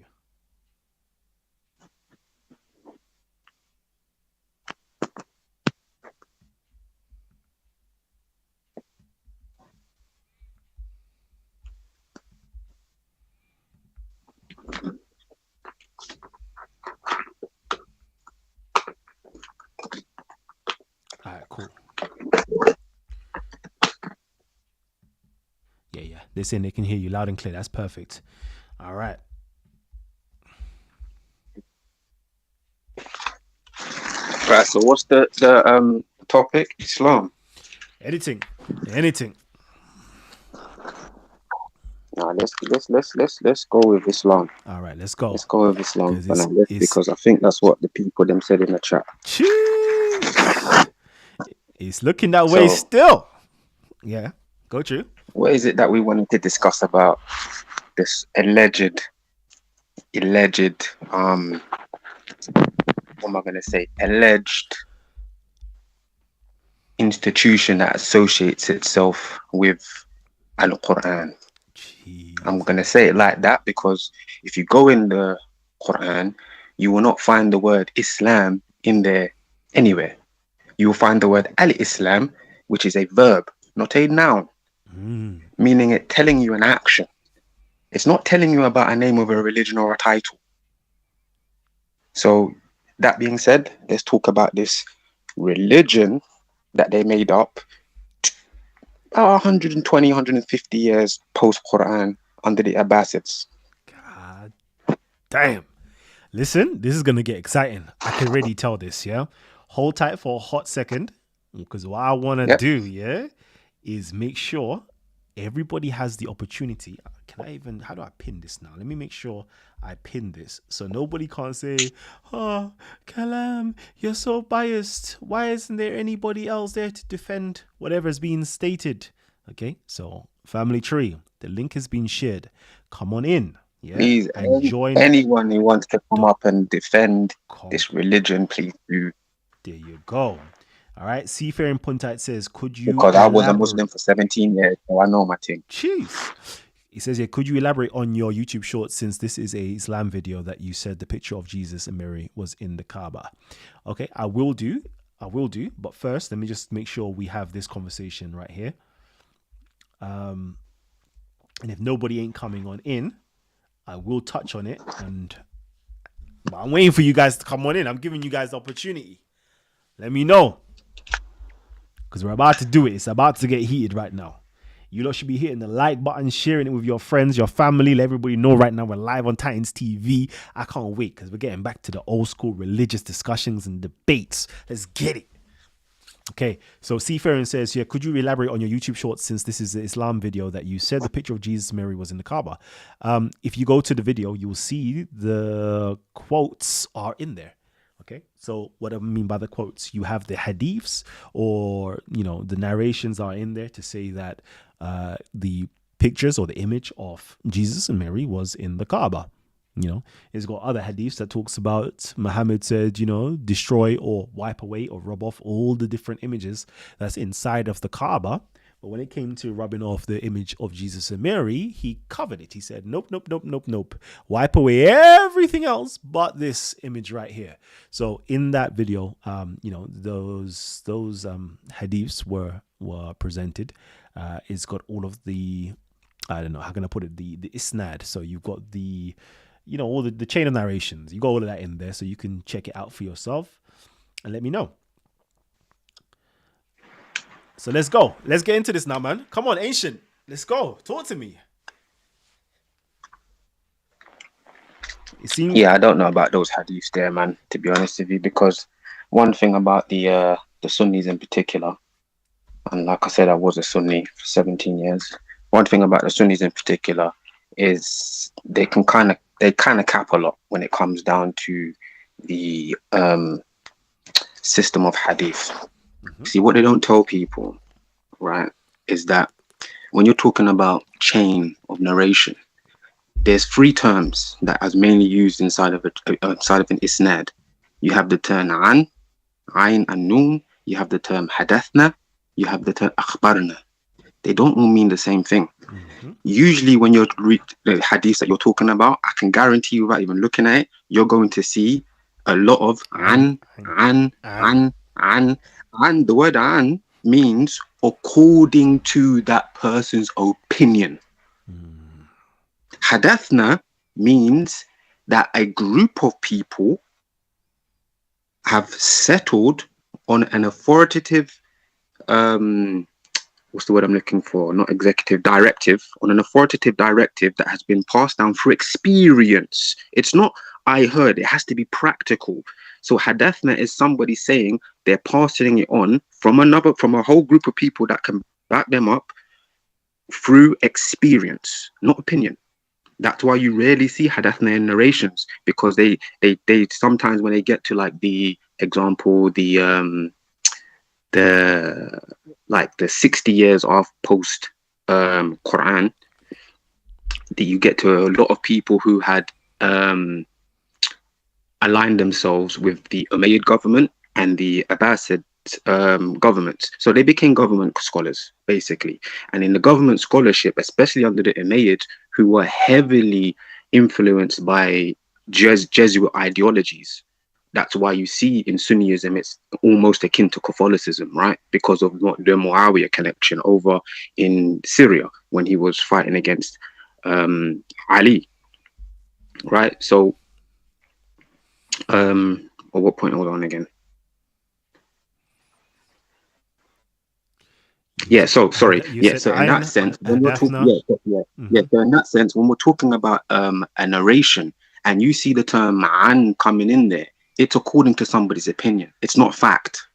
All right, cool. Yeah. They're saying they can hear you loud and clear. That's perfect. All right.
Right, so what's the topic? Islam.
Anything.
Nah, let's go with Islam.
All right, let's go.
Let's go with Islam for now, because I think that's what the people them said in the chat.
Jeez. It's looking that way still. Yeah, go true.
What is it that we wanted to discuss about this alleged what am I going to say? Alleged institution that associates itself with Al-Quran. I'm going to say it like that because if you go in the Quran, you will not find the word Islam in there anywhere. You will find the word Al-Islam, which is a verb, not a noun, meaning it telling you an action. It's not telling you about a name of a religion or a title. So that being said, let's talk about this religion that they made up 120, 150 years post-Quran under the Abbasids.
God damn. Listen, this is going to get exciting. I can already tell this, yeah? Hold tight for a hot second, because what I want to do, yeah, is make sure everybody has the opportunity. How do I pin this now? Let me make sure I pin this so nobody can't say, oh, Kalam, you're so biased. Why isn't there anybody else there to defend whatever's being stated? Okay, so family tree, the link has been shared. Come on in. Yeah,
please,
and join
anyone who wants to come up and defend this religion, please do.
There you go. All right. Seafaring Puntite says, could you
Because I was a Muslim for 17 years, so I know my thing.
Jeez. He says here, could you elaborate on your YouTube shorts, since this is a Islam video that you said the picture of Jesus and Mary was in the Kaaba? Okay, I will do. But first, let me just make sure we have this conversation right here. And if nobody ain't coming on in, I will touch on it, but I'm waiting for you guys to come on in. I'm giving you guys the opportunity. Let me know, because we're about to do it. It's about to get heated right now. You lot should be hitting the like button, sharing it with your friends, your family. Let everybody know right now we're live on Titanstv. I can't wait, because we're getting back to the old school religious discussions and debates. Let's get it. Okay, so Seafaring says here, could you elaborate on your YouTube shorts, since this is the Islam video that you said the picture of Jesus and Mary was in the Kaaba? If you go to the video, you will see the quotes are in there. Okay, so what I mean by the quotes, you have the hadiths, or, you know, the narrations are in there to say that the pictures or the image of Jesus and Mary was in the Kaaba. You know, it's got other hadiths that talks about Muhammad said, you know, destroy or wipe away or rub off all the different images that's inside of the Kaaba. But when it came to rubbing off the image of Jesus and Mary, he covered it. He said, nope, nope, nope, nope, nope. Wipe away everything else but this image right here. So in that video, you know, those hadiths were presented. It's got all of the, I don't know, how can I put it, the isnad. So you've got the, you know, all the chain of narrations. You got all of that in there, so you can check it out for yourself and let me know. So let's go. Let's get into this now, man. Come on, Ancient. Let's go. Talk to me.
Yeah, I don't know about those hadiths there, man, to be honest with you, because one thing about the Sunnis in particular, and like I said, I was a Sunni for 17 years. One thing about the Sunnis in particular is they kind of cap a lot when it comes down to the system of hadith. Mm-hmm. See, what they don't tell people, right, is that when you're talking about chain of narration, there's three terms that are mainly used inside of an isnad. You have the term an, ayn and nun. You have the term hadathna. You have the term akhbarna. They don't all mean the same thing. Mm-hmm. Usually when you're read the hadiths that you're talking about, I can guarantee you, without even looking at it, you're going to see a lot of an. The word an means according to that person's opinion. Hadathna means that a group of people have settled on an authoritative, what's the word I'm looking for? Not executive, directive, on an authoritative directive that has been passed down through experience. It's not I heard, it has to be practical. So hadathna is somebody saying they're passing it on from a whole group of people that can back them up through experience, not opinion. That's why you rarely see hadathna in narrations, because they sometimes, when they get to like the example, the 60 years of post Quran, that you get to a lot of people who had aligned themselves with the Umayyad government and the Abbasid governments. So they became government scholars, basically. And in the government scholarship, especially under the Umayyads, who were heavily influenced by Jesuit ideologies, that's why you see in Sunnism it's almost akin to Catholicism, right? Because of the Muawiyah connection over in Syria when he was fighting against Ali, right? So, at what point hold on again? Yeah, so sorry. Yeah, so in that sense, when we're talking, so in that sense, when we're talking about a narration and you see the term an coming in there, it's according to somebody's opinion. It's not fact.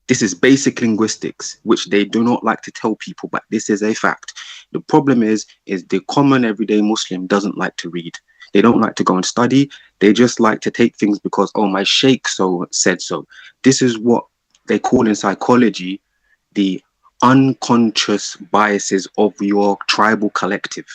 This is basic linguistics, which they do not like to tell people, but this is a fact. The problem is the common everyday Muslim doesn't like to read. They don't like to go and study. They just like to take things because, oh, my sheikh so said so. This is what they call in psychology the unconscious biases of your tribal collective.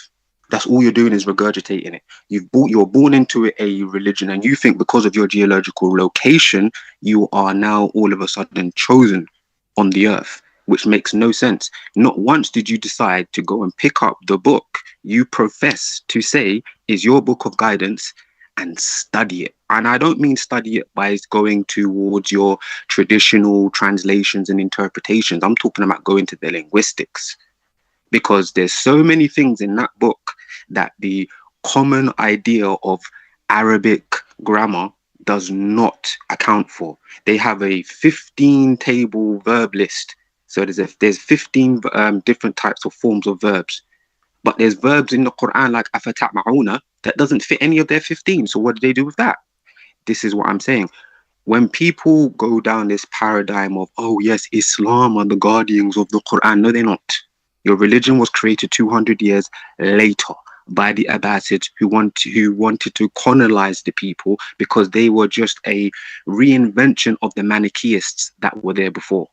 That's all you're doing is regurgitating it. You're born into a religion, and you think because of your geological location, you are now all of a sudden chosen on the earth, which makes no sense. Not once did you decide to go and pick up the book you profess to say is your book of guidance and study it. And I don't mean study it by going towards your traditional translations and interpretations. I'm talking about going to the linguistics, because there's so many things in that book that the common idea of Arabic grammar does not account for. They have a 15 table verb list. So there's 15 different types of forms of verbs. But there's verbs in the Quran like afatatma'una that doesn't fit any of their 15. So what do they do with that? This is what I'm saying. When people go down this paradigm of, oh yes, Islam are the guardians of the Quran, no, they're not. Your religion was created 200 years later by the Abbasids who wanted to colonize the people because they were just a reinvention of the Manichaeists that were there before.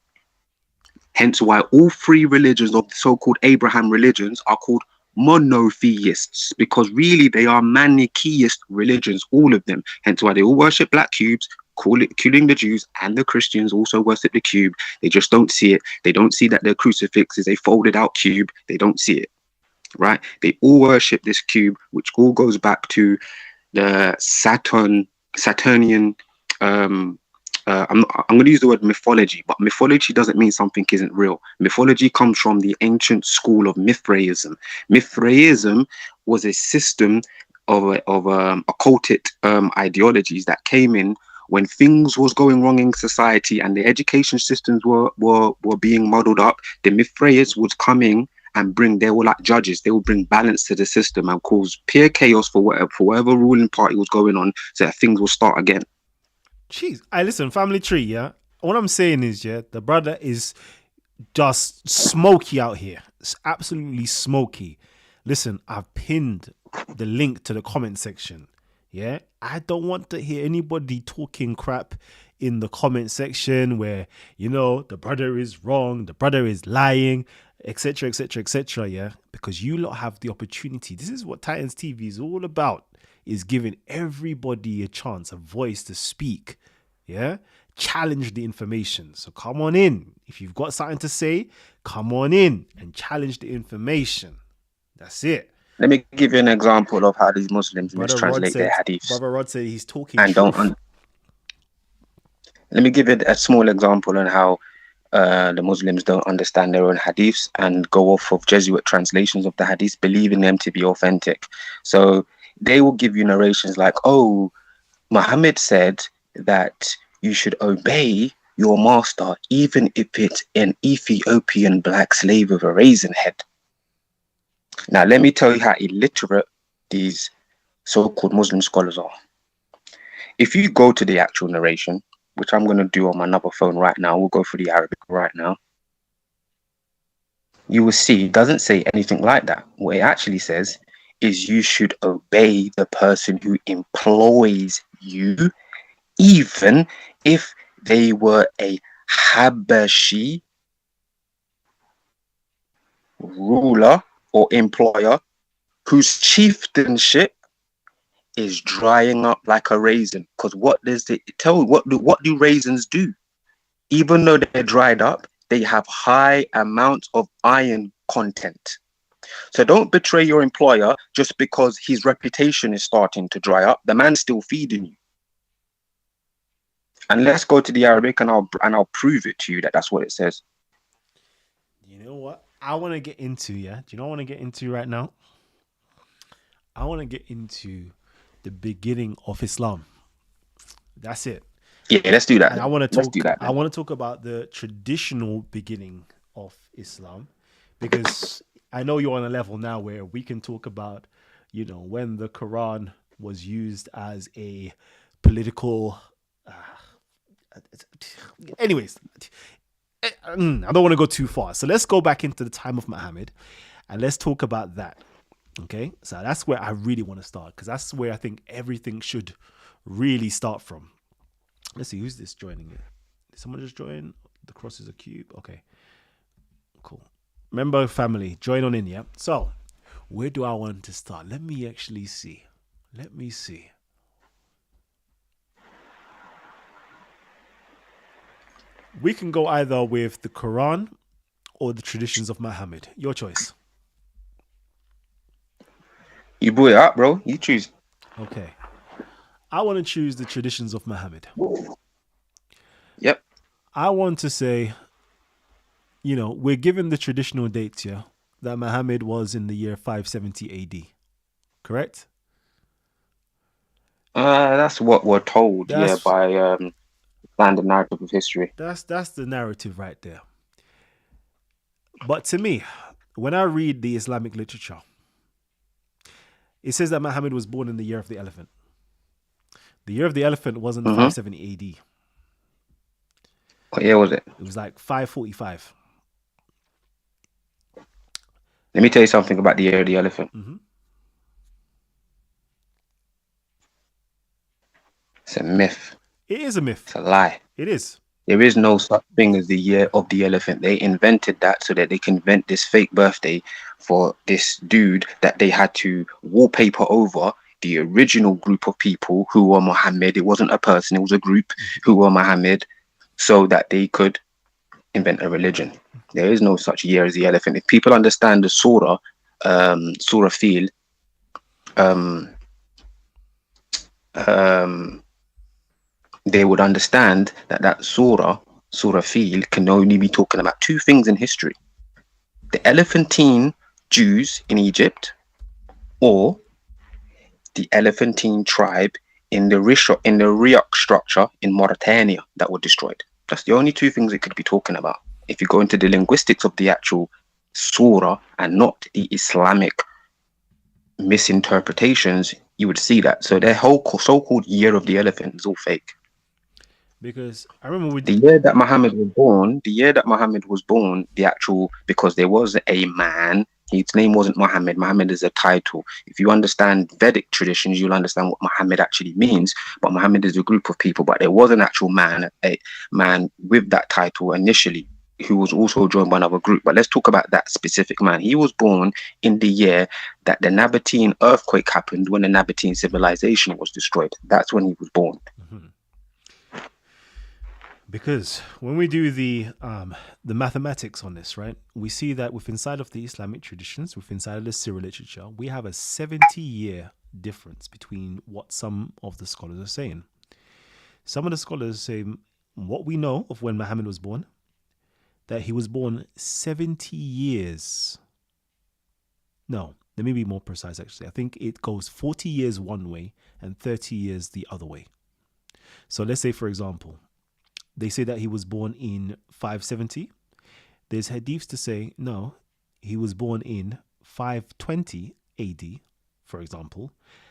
Hence why all three religions of the so-called Abraham religions are called monotheists, because really they are Manichaeist religions, all of them. Hence why they all worship black cubes, including the Jews and the Christians also worship the cube. They just don't see it. They don't see that their crucifix is a folded out cube. They don't see it, right? They all worship this cube, which all goes back to the Saturnian. I'm going to use the word mythology, but mythology doesn't mean something isn't real. Mythology comes from the ancient school of Mithraism. Mithraism was a system of occultic ideologies that came in when things was going wrong in society and the education systems were being modeled up. The Mithraists would come in and they were like judges. They would bring balance to the system and cause pure chaos for whatever ruling party was going on, so that things will start again.
Jeez, I listen, family tree, yeah. What I'm saying is, yeah, the brother is just smoky out here. It's absolutely smoky. Listen, I've pinned the link to the comment section. Yeah, I don't want to hear anybody talking crap in the comment section where, you know, the brother is wrong, the brother is lying, etc., etc., etc. Yeah, because you lot have the opportunity. This is what Titanstv is all about. Is giving everybody a chance, a voice to speak, yeah? Challenge the information. So come on in. If you've got something to say, come on in and challenge the information. That's it.
Let me give you an example of how these Muslims mistranslate their hadiths.
Brother Rod said he's talking
and
truth.
Let me give you a small example on how the Muslims don't understand their own hadiths and go off of Jesuit translations of the hadiths, believing them to be authentic. So they will give you narrations like, oh, Muhammad said that you should obey your master even if it's an Ethiopian black slave with a raisin head. Now, let me tell you how illiterate these so-called Muslim scholars are. If you go to the actual narration, which I'm going to do on my another phone right now, we'll go through the Arabic right now, you will see it doesn't say anything like that. What it actually says is you should obey the person who employs you, even if they were a Habashi ruler or employer whose chieftainship is drying up like a raisin. Because what does it tell? What do raisins do? Even though they're dried up, they have high amounts of iron content. So don't betray your employer just because his reputation is starting to dry up. The man's still feeding you. And let's go to the Arabic and I'll prove it to you that that's what it says.
You know what I want to get into, yeah? Do you know what I want to get into right now? I want to get into the beginning of Islam. That's it.
Yeah, let's do that.
And I want to talk about the traditional beginning of Islam, because I know you're on a level now where we can talk about, you know, when the Quran was used as a political. Anyways, I don't want to go too far. So let's go back into the time of Muhammad and let's talk about that. Okay, so that's where I really want to start, because that's where I think everything should really start from. Let's see, who's this joining it? Did someone just join? The cross is a cube. Okay, cool. Remember, family, join on in, yeah? So, where do I want to start? Let me actually see. Let me see. We can go either with the Quran or the traditions of Muhammad. Your choice.
You blew it up, bro. You choose.
Okay. I want to choose the traditions of Muhammad.
Yep.
I want to say, you know, we're given the traditional dates here, that Muhammad was in the year 570 AD. Correct?
That's what we're told, yeah,
That's
by standard narrative of history.
that's the narrative right there. But to me, when I read the Islamic literature, it says that Muhammad was born in the year of the elephant. The year of the elephant wasn't
Mm-hmm.
570 AD.
What year was it?
It was like 545.
Let me tell you something about the year of the elephant.
Mm-hmm.
It's a myth.
It is a myth.
It's a lie.
It is.
There is no such thing as the year of the elephant. They invented that so that they can invent this fake birthday for this dude that they had to wallpaper over the original group of people who were Muhammad. It wasn't a person, it was a group who were Muhammad, so that they could invent a religion. There is no such year as the elephant. If people understand the surah field, they would understand that that surah field, can only be talking about two things in history: the Elephantine Jews in Egypt, or the Elephantine tribe in the Riok structure in Mauritania that were destroyed. That's the only two things it could be talking about. If you go into the linguistics of the actual surah and not the Islamic misinterpretations, you would see that. So their whole so-called year of the elephant is all fake.
Because I remember
the year that Muhammad was born, the actual, because there was a man, his name wasn't Muhammad. Muhammad is a title. If you understand Vedic traditions, you'll understand what Muhammad actually means. But Muhammad is a group of people. But there was an actual man, a man with that title initially, who was also joined by another group. But let's talk about that specific man. He was born in the year that the Nabatean earthquake happened, when the Nabatean civilization was destroyed. That's when he was born.
Mm-hmm. Because when we do the mathematics on this, right, we see that inside of the Islamic traditions, inside of the Syriac literature, we have a 70-year difference between what some of the scholars are saying. Some of the scholars say what we know of when Muhammad was born, that he was born 70 years. No, let me be more precise, actually. I think it goes 40 years one way and 30 years the other way. So let's say, for example, they say that he was born in 570. There's hadiths to say, no, he was born in 520 AD, for example.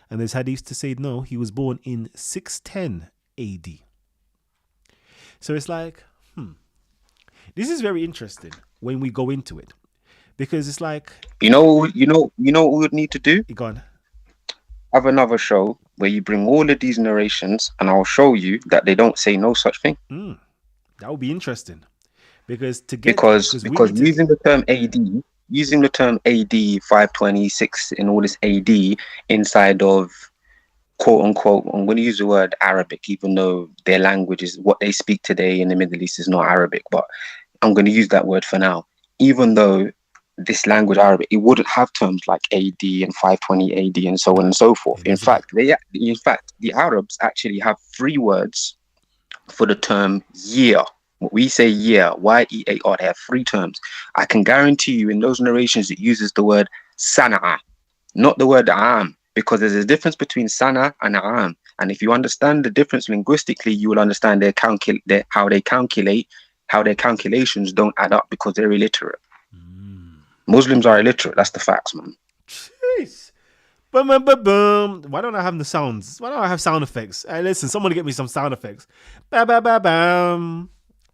And there's hadiths to say, no, he was born in 610 AD. So it's like, this is very interesting when we go into it. Because it's like...
You know what we would need to do?
Go on.
Have another show where you bring all of these narrations, and I'll show you that they don't say no such thing.
That would be interesting, because
using the term AD 526 and all this AD inside of quote unquote, I'm going to use the word Arabic, even though their language is what they speak today in the Middle East is not Arabic, but I'm going to use that word for now. Even though this language Arabic, it wouldn't have terms like AD and 520 AD and so on and so forth. In fact, the Arabs actually have 3 words for the term year. What we say year, Y-E-A-R, they have 3 terms. I can guarantee you in those narrations it uses the word sana'a, not the word am, because there's a difference between sana and am. And if you understand the difference linguistically, you will understand how their calculations don't add up, because they're illiterate. Muslims are illiterate. That's the facts, man.
Jeez. Boom, boom, boom, boom. Why don't I have the sounds? Why don't I have sound effects? Hey, listen, someone get me some sound effects. Bam, bam, bam, bam.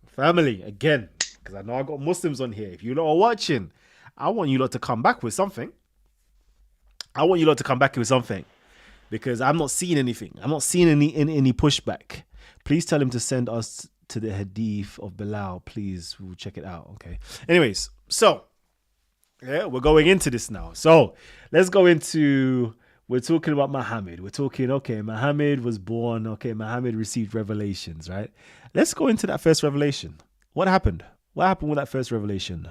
Family, again, because I know I got Muslims on here. If you lot are watching, I want you lot to come back with something. Because I'm not seeing anything. I'm not seeing any pushback. Please tell him to send us to the hadith of Bilal. Please, we'll check it out. Okay. Anyways, so... yeah, we're going into this now. So let's go into, we're talking about Muhammad. We're talking, okay, Muhammad was born. Okay, Muhammad received revelations, right? Let's go into that first revelation. What happened? What happened with that first revelation?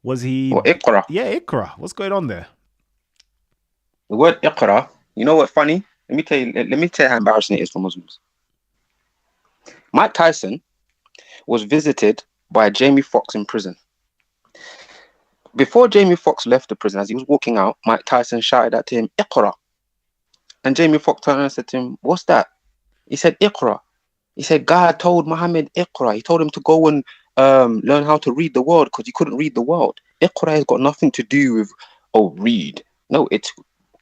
Was he...
Iqra.
Yeah, Iqra. What's going on there?
The word Iqra, you know what's funny? Let me tell you how embarrassing it is for Muslims. Mike Tyson was visited by Jamie Foxx in prison. Before Jamie Foxx left the prison, as he was walking out, Mike Tyson shouted at him, "Iqra." And Jamie Foxx turned and said to him, "What's that?" He said, "Iqra." He said, God told Muhammad, "Iqra." He told him to go and learn how to read the world because he couldn't read the world. Iqra has got nothing to do with, oh, read. No, it's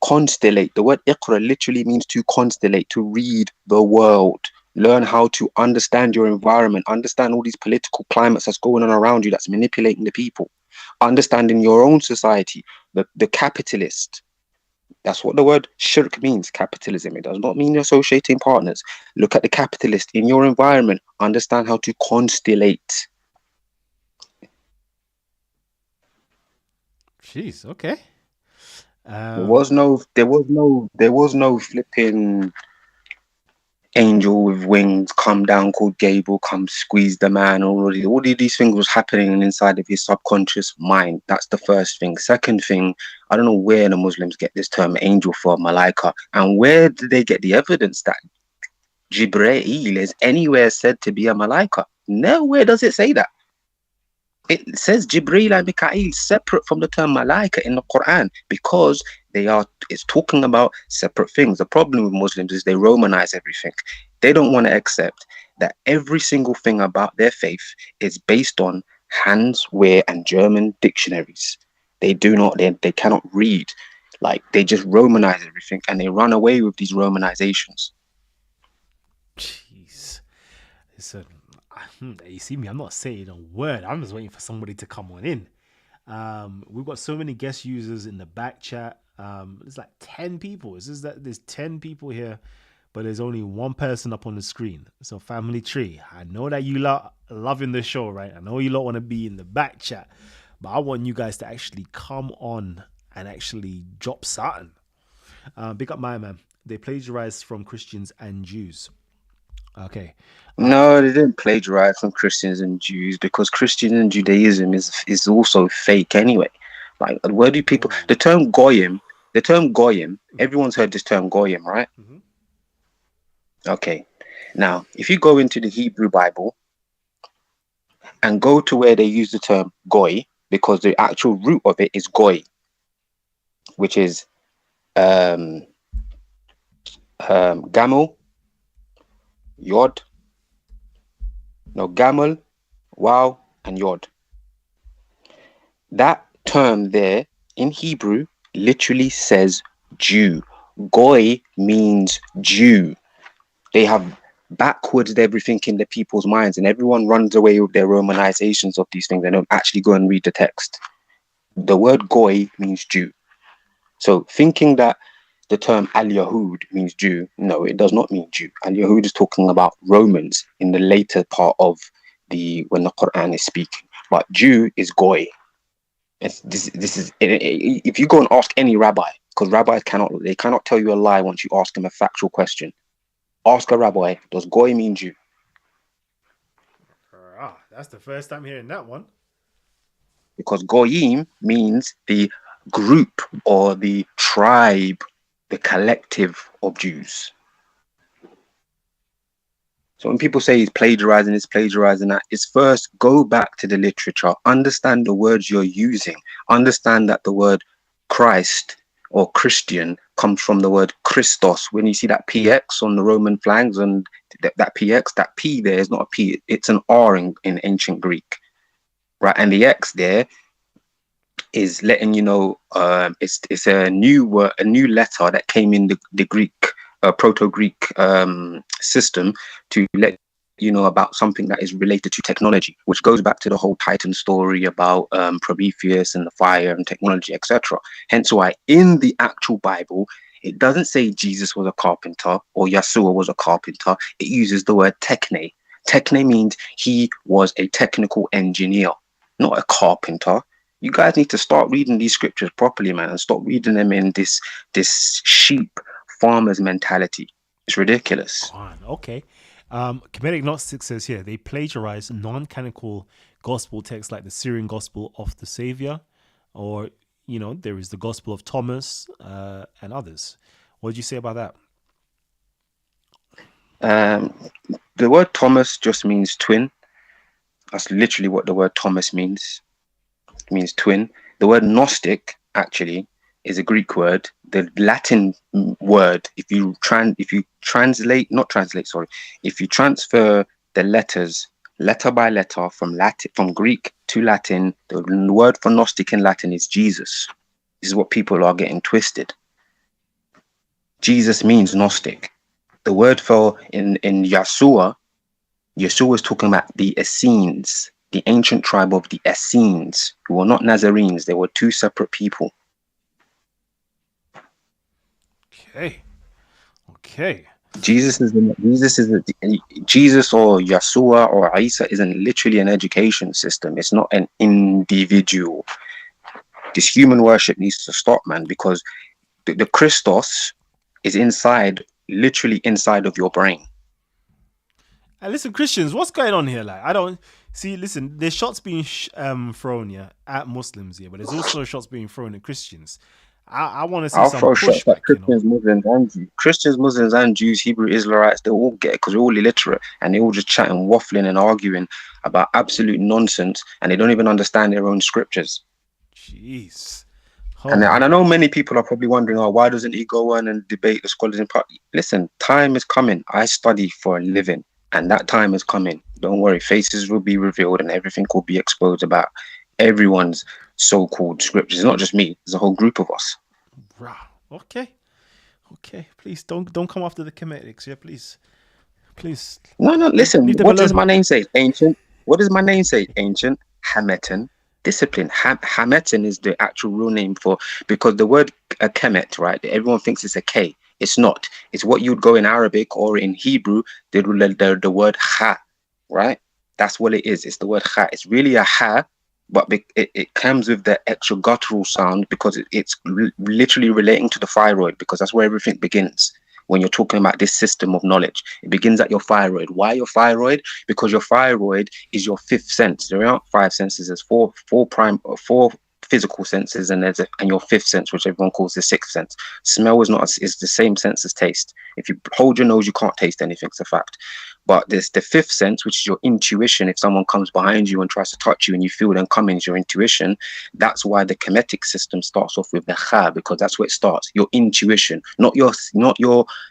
constellate. The word Iqra literally means to constellate, to read the world. Learn how to understand your environment, understand all these political climates that's going on around you that's manipulating the people. Understanding your own society, the capitalist. That's what the word shirk means, capitalism. It does not mean associating partners. Look at the capitalist in your environment. Understand how to constellate.
Jeez, okay.
There was no flipping angel with wings come down called Gable, come squeeze the man. All of these things was happening inside of his subconscious mind. That's the first thing. Second thing, I don't know where the Muslims get this term angel from, malaika, and where do they get the evidence that Jibreel is anywhere said to be a malaika? Nowhere does it say that. It says Jibreel and Mikael separate from the term malaika in the Quran because it's talking about separate things. The problem with Muslims is they Romanize everything. They don't want to accept that every single thing about their faith is based on Hans Wehr and German dictionaries. They cannot read. Like, they just Romanize everything and they run away with these Romanizations.
Jeez. So, you see me, I'm not saying a word. I'm just waiting for somebody to come on in. We've got so many guest users in the back chat. There's like 10 people. It's just that there's 10 people here, but there's only one person up on the screen. So, family tree, I know that you lot loving the show, right? I know you lot want to be in the back chat, but I want you guys to actually come on and actually drop something. Big up my man. They plagiarize from Christians and Jews. Okay.
No, they didn't plagiarize from Christians and Jews because Christian and Judaism is also fake anyway. Like, where do people the term goyim, everyone's heard this term goyim, right?
Mm-hmm.
Okay. Now, if you go into the Hebrew Bible and go to where they use the term goy, because the actual root of it is goy, which is gamel, yod, no, gamel, wow, and yod. That term there in Hebrew literally says Jew. Goy means Jew. They have backwards everything in the people's minds, and everyone runs away with their Romanizations of these things. They don't actually go and read the text. The word Goy means Jew. So thinking that the term Al-Yahud means Jew, no, it does not mean Jew. Al-Yahud is talking about Romans in the later part of when the Quran is speaking. But Jew is Goy. This is if you go and ask any rabbi, because rabbis cannot tell you a lie once you ask them a factual question. Ask a rabbi, does Goy mean Jew?
That's the first time hearing that one.
Because Goyim means the group or the tribe, the collective of Jews. So when people say he's plagiarizing that, it's first go back to the literature, understand the words you're using, understand that the word Christ or Christian comes from the word Christos. When you see that PX on the Roman flags and that PX, that P there is not a P, it's an R in ancient Greek, right? And the X there is letting you know it's a new word, a new letter that came in the Greek Proto-Greek system to let you know about something that is related to technology, which goes back to the whole Titan story about Prometheus and the fire and technology, etc. Hence why in the actual Bible, it doesn't say Jesus was a carpenter or Yeshua was a carpenter. It uses the word techne. Techne means he was a technical engineer, not a carpenter. You guys need to start reading these scriptures properly, man, and stop reading them in this sheep farmer's mentality. It's ridiculous.
Okay. Comedic Gnostic says here they plagiarize non-canonical gospel texts like the Syrian Gospel of the Savior, or there is the Gospel of Thomas and others. What did you say about
that? The word Thomas just means twin. That's literally what the word Thomas means. It means twin. The word Gnostic actually is a Greek word. The Latin word, if you translate, not translate, sorry, if you transfer the letters letter by letter from Greek to Latin, the word for Gnostic in Latin is Jesus. This is what people are getting twisted. Jesus means Gnostic. The word for in Yeshua is talking about the Essenes, the ancient tribe of the Essenes, who were not Nazarenes. They were two separate people.
Okay.
Jesus or Yeshua or Isa isn't literally an education system. It's not an individual. This human worship needs to stop, man, because the Christos is literally inside of your brain.
And listen, Christians, what's going on here? Like, I don't see. Listen, there's shots being thrown at Muslims here, but there's also shots being thrown at Christians. I want to see
I'll
some
throw shots
pushback.
at Christians, Muslims, and Jews. Christians, Muslims, and Jews, Hebrew Israelites, they all get it because they're all illiterate and they all just chatting, waffling, and arguing about absolute nonsense, and they don't even understand their own scriptures.
Jeez.
And I know many people are probably wondering, why doesn't he go on and debate the scholars in part? Listen, time is coming. I study for a living, and that time is coming. Don't worry, faces will be revealed and everything will be exposed about everyone's so-called scriptures. It's not just me. There's a whole group of us.
Wow. Okay. Please don't come after the Comedics. Yeah, please.
No. Listen. What does my name say? Ancient. What does my name say? Ancient. Hametan. Discipline. Hametan is the actual real name because the word Kemet, right? Everyone thinks it's a K. It's not. It's what you'd go in Arabic or in Hebrew. The word ha, right? That's what it is. It's the word ha. It's really a ha. But it comes with the extra guttural sound because it's literally relating to the thyroid, because that's where everything begins. When you're talking about this system of knowledge, it begins at your thyroid. Why your thyroid? Because your thyroid is your fifth sense. There aren't five senses. There's four physical senses, and your fifth sense, which everyone calls the sixth sense. Smell is the same sense as taste. If you hold your nose, you can't taste anything. It's a fact. But there's the fifth sense, which is your intuition. If someone comes behind you and tries to touch you and you feel them coming, it's your intuition. That's why the Kemetic system starts off with the Kha, because that's where it starts. Your intuition, not your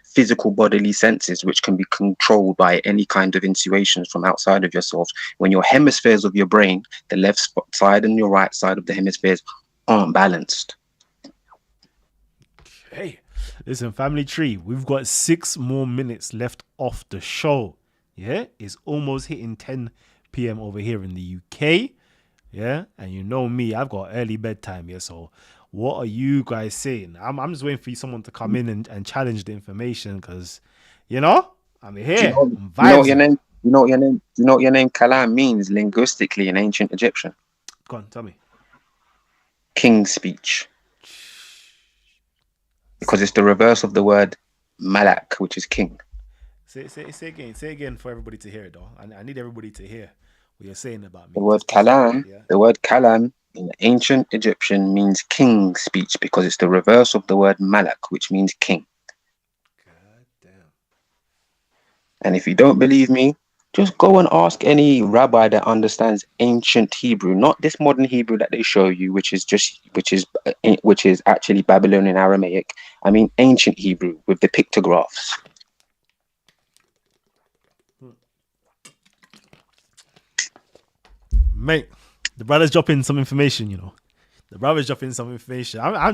physical bodily senses, which can be controlled by any kind of intuitions from outside of yourself. When your hemispheres of your brain, the left side and your right side of the hemispheres, aren't balanced.
Okay. Listen, family tree, we've got 6 more minutes left off the show. Yeah, it's almost hitting 10 p.m. over here in the UK. Yeah, and you know me, I've got early bedtime here. So what are you guys saying? I'm just waiting for someone to come in and challenge the information, because, I'm here.
You know what your name Kalam means linguistically in ancient Egyptian?
Go on, tell me.
King's speech. Because it's the reverse of the word malak, which is king.
Say again for everybody to hear it, though. I need everybody to hear what you're saying about me.
The word kalam in ancient Egyptian means king's speech, because it's the reverse of the word malak, which means king.
God damn.
And if you don't believe me, just go and ask any rabbi that understands ancient Hebrew, not this modern Hebrew that they show you, which is actually Babylonian Aramaic. I mean ancient Hebrew with the pictographs.
Mate, the brother's dropping some information, I'm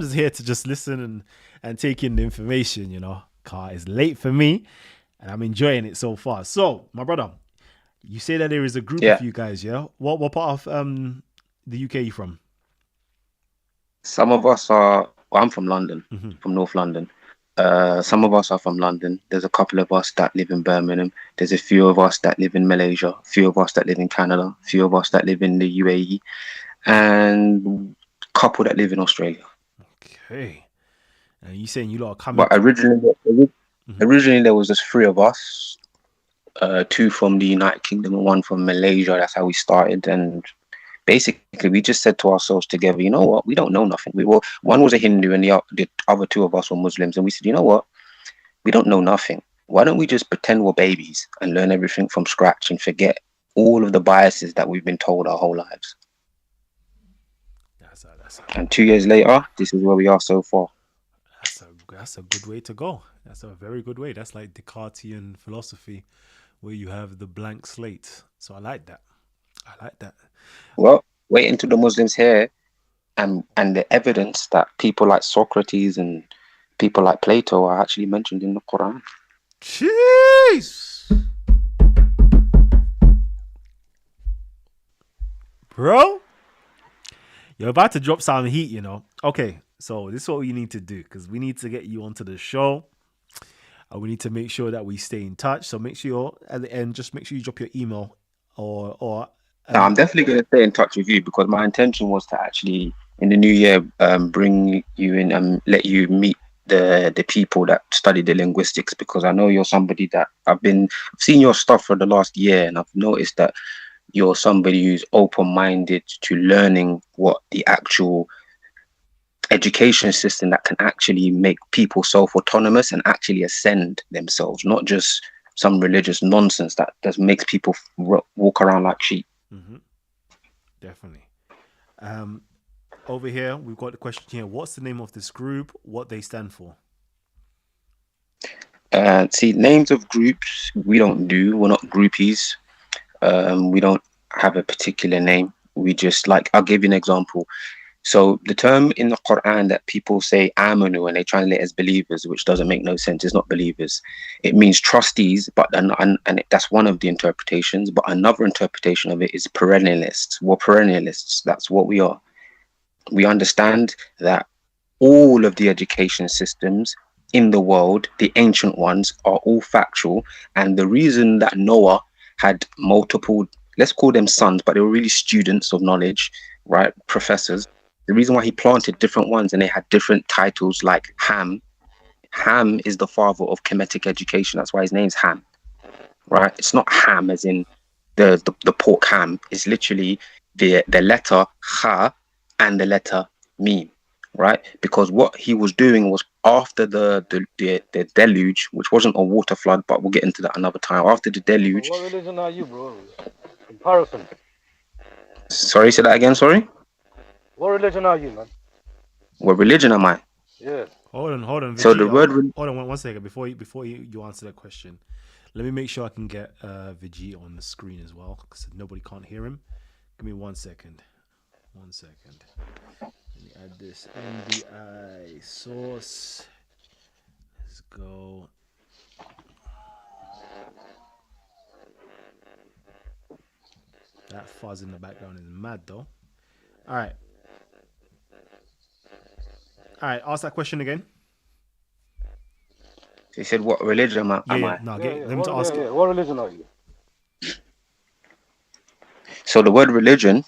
just here to just listen and take in the information, Cause it's late for me and I'm enjoying it so far. So, my brother, you say that there is a group of you guys, yeah? What part of the UK are you from?
Some of us are... I'm from London, from North London. Some of us are from London. There's a couple of us that live in Birmingham. There's a few of us that live in Malaysia. A few of us that live in Canada. A few of us that live in the UAE. And a couple that live in Australia.
Okay. And you saying you lot are coming...
But originally there was just 3 of us. 2 from the United Kingdom and 1 from Malaysia. That's how we started. And basically we just said to ourselves together, you know what, we don't know nothing. One was a Hindu and the other 2 of us were Muslims, and we said, you know what, we don't know nothing. Why don't we just pretend we're babies and learn everything from scratch and forget all of the biases that we've been told our whole lives? And 2 years later, this is where we are so far.
That's a good way to go. That's a very good way. That's like Descartesian philosophy, where you have the blank slate. So I like that. I like that.
Well, wait until the Muslims hear and the evidence that people like Socrates and people like Plato are actually mentioned in the Quran.
Jeez, bro, you're about to drop some heat, you know. Okay, so this is what we need to do, because we need to get you onto the show. We need to make sure that we stay in touch. So make sure at the end, just make sure you drop your email or.
Now, I'm definitely going to stay in touch with you, because my intention was to actually in the new year bring you in and let you meet the people that study the linguistics, because I know you're somebody that I've seen your stuff for the last year, and I've noticed that you're somebody who's open-minded to learning what the actual education system that can actually make people self-autonomous and actually ascend themselves, not just some religious nonsense that just makes people walk around like sheep.
Mm-hmm. Definitely. Over here, we've got the question here. What's the name of this group? What they stand for?
See, names of groups, we don't do. We're not groupies. We don't have a particular name. We just I'll give you an example. So the term in the Quran that people say amanu and they translate as believers, which doesn't make no sense. It's not believers. It means trustees, but and that's one of the interpretations. But another interpretation of it is perennialists. We're perennialists. That's what we are. We understand that all of the education systems in the world, the ancient ones, are all factual. And the reason that Noah had multiple, let's call them sons, but they were really students of knowledge, right? Professors. The reason why he planted different ones and they had different titles, like Ham. Ham is the father of Kemetic education. That's why his name's Ham, right? It's not ham as in the pork ham. It's literally the letter Ha and the letter Mim, right? Because what he was doing was after the deluge, which wasn't a water flood, but we'll get into that another time. After the deluge.
What religion are you, bro? Comparison.
Sorry, say that again. Sorry.
What religion are you, man?
What religion am I?
Yeah.
Hold on.
So the word.
Hold on one second before you answer that question. Let me make sure I can get Vijay on the screen as well, because nobody can't hear him. Give me 1 second. 1 second. Let me add this NBI source. Let's go. That fuzz in the background is mad though. All right. Ask that question again.
He said, "What religion am I?"
No, let me ask it.
What religion are you?
So the word religion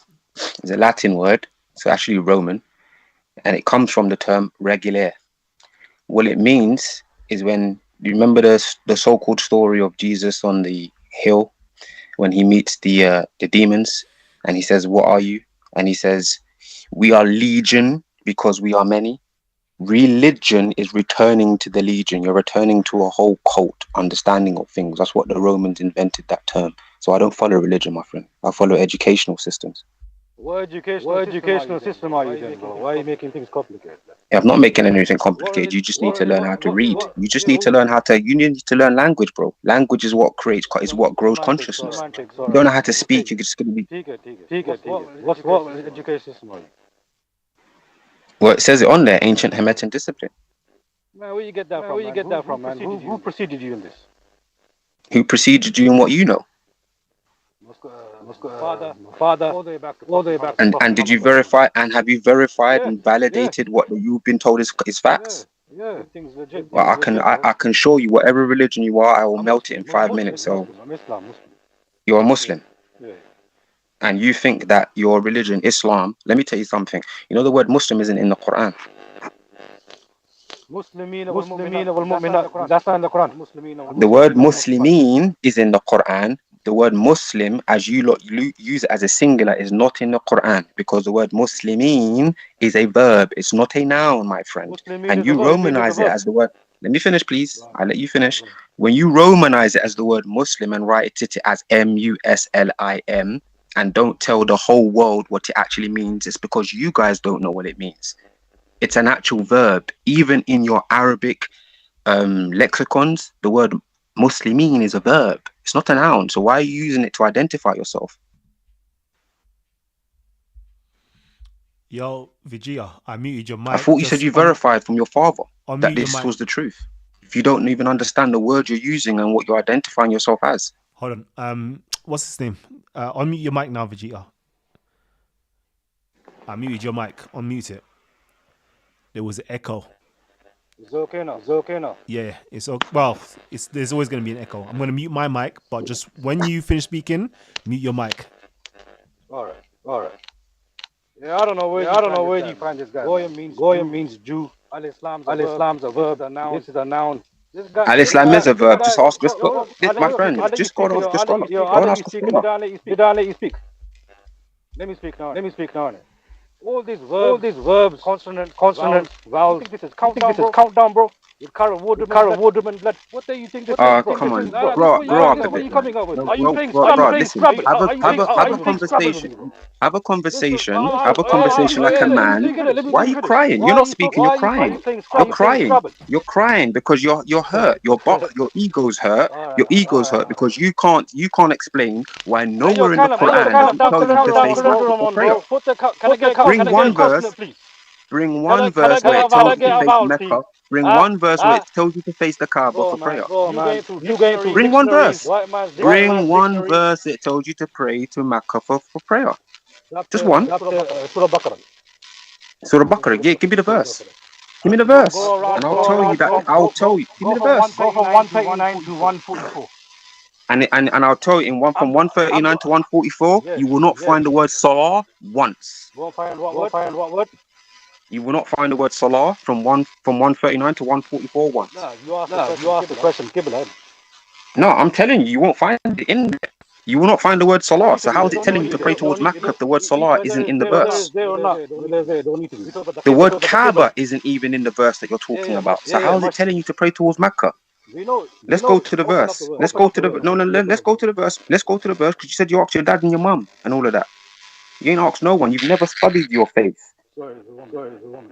is a Latin word, so actually Roman, and it comes from the term regulare. What it means is, when you remember the so-called story of Jesus on the hill, when he meets the demons, and he says, "What are you?" And he says, "We are legion because we are many." Religion is returning to the legion. You're returning to a whole cult understanding of things. That's what the Romans invented that term. So I don't follow religion, my friend. I follow educational systems.
What educational system are you then, bro? Why are you making things complicated?
Yeah, I'm not making anything complicated. You just need to learn how to read. You just need to learn you need to learn language, bro. Language is what grows consciousness. You don't know how to speak, you're just going to be...
What education system are you?
Well, it says it on there, ancient Hermetic discipline.
Man, where you get that from, man? Who preceded you in this?
Who preceded you in what you know?
Father, all the way back.
And did you verify, and have you verified and validated what you've been told is facts?
Yeah, things legit.
Well, I can show you whatever religion you are, I will melt it in 5 minutes. So
I'm Islam.
you're a Muslim.
Yeah.
And you think that your religion, Islam, let me tell you something. You know, the word Muslim isn't in the Quran.
That's not in the Quran.
The word Muslimin is in the Quran. The word Muslim, as you use it as a singular, is not in the Quran, because the word Muslimin is a verb. It's not a noun, my friend. And you Romanize it as the word. Let me finish, please. I'll let you finish. When you Romanize it as the word Muslim and write it as Muslim, and don't tell the whole world what it actually means, it's because you guys don't know what it means. It's an actual verb. Even in your Arabic lexicons, the word Muslimin is a verb. It's not a noun. So why are you using it to identify yourself?
Yo, Vijia, I muted your mic.
I thought you said you verified from your father that this was the truth. If you don't even understand the word you're using and what you're identifying yourself as.
Hold on. What's his name? Unmute your mic now, Vegeta. I muted your mic. Unmute it. There was an echo.
It's okay now. It's okay now.
Yeah, it's okay. Well, there's always going to be an echo. I'm going to mute my mic, but just when you finish speaking, mute your mic.
All right. Yeah, I don't know where you find this guy. Goyim means Jew. Al-Islam's a verb. This is a noun.
Al-Islam is a verb. Just ask my friend. Just go to the scholar. Go and ask the scholar.
Let me speak. Let me speak now. All these verbs, consonant, vowels. This is countdown, bro. With Kara Woodman, blood. What do you think this is, bro?
Come on,
What
bro.
are you coming up with? Are you playing
Listen,
Scrabble?
have a conversation. Have a conversation like a man. Why are you crying? You're not speaking. You're crying. You're crying because you're hurt. Your ego's hurt. Your ego's hurt because you can't explain why nowhere in the Quran does it tell you to face prayer. Bring one verse. Bring one verse where it tells you to face Mecca. Bring one verse where it tells you to face the Kaaba for prayer. Bring one verse. Bring one verse it tells you to pray to Mecca for prayer. Just one. Surah Baqarah. Yeah, give me the verse. Give me the verse. And I'll tell you that. I'll tell you. Give me the verse.
Go from 139 to 144.
And I'll tell you, from 139 to 144, you will not find the word Salah once.
Go find what word?
You will not find the word Salah from 139 to 144 once.
You asked the question.
No, I'm telling you, you won't find it in there. You will not find the word Salah. So how is it telling you to pray towards Makkah if the word Salah isn't in the verse? The word Kaaba isn't even in the verse that you're talking about. So how is it telling you to pray towards Makkah? Let's go to the verse. Let's go to the verse. Let's go to the verse because you said you asked your dad and your mum and all of that. You ain't asked no one. You've never studied your faith.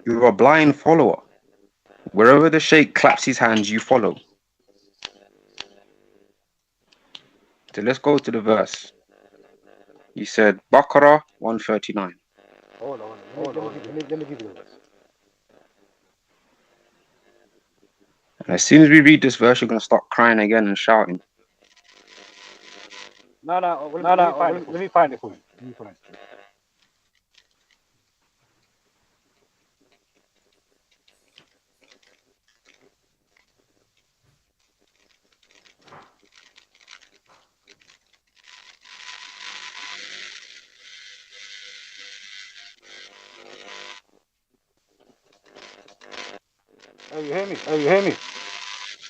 You're a blind follower. Wherever the sheikh claps his hands, you follow. So let's go to the verse. You said Baqarah 139.
Hold on. Let me give you the verse.
And as soon as we read this verse, you're going to start crying again and shouting.
No. Let me find it for you. Oh, you hear me?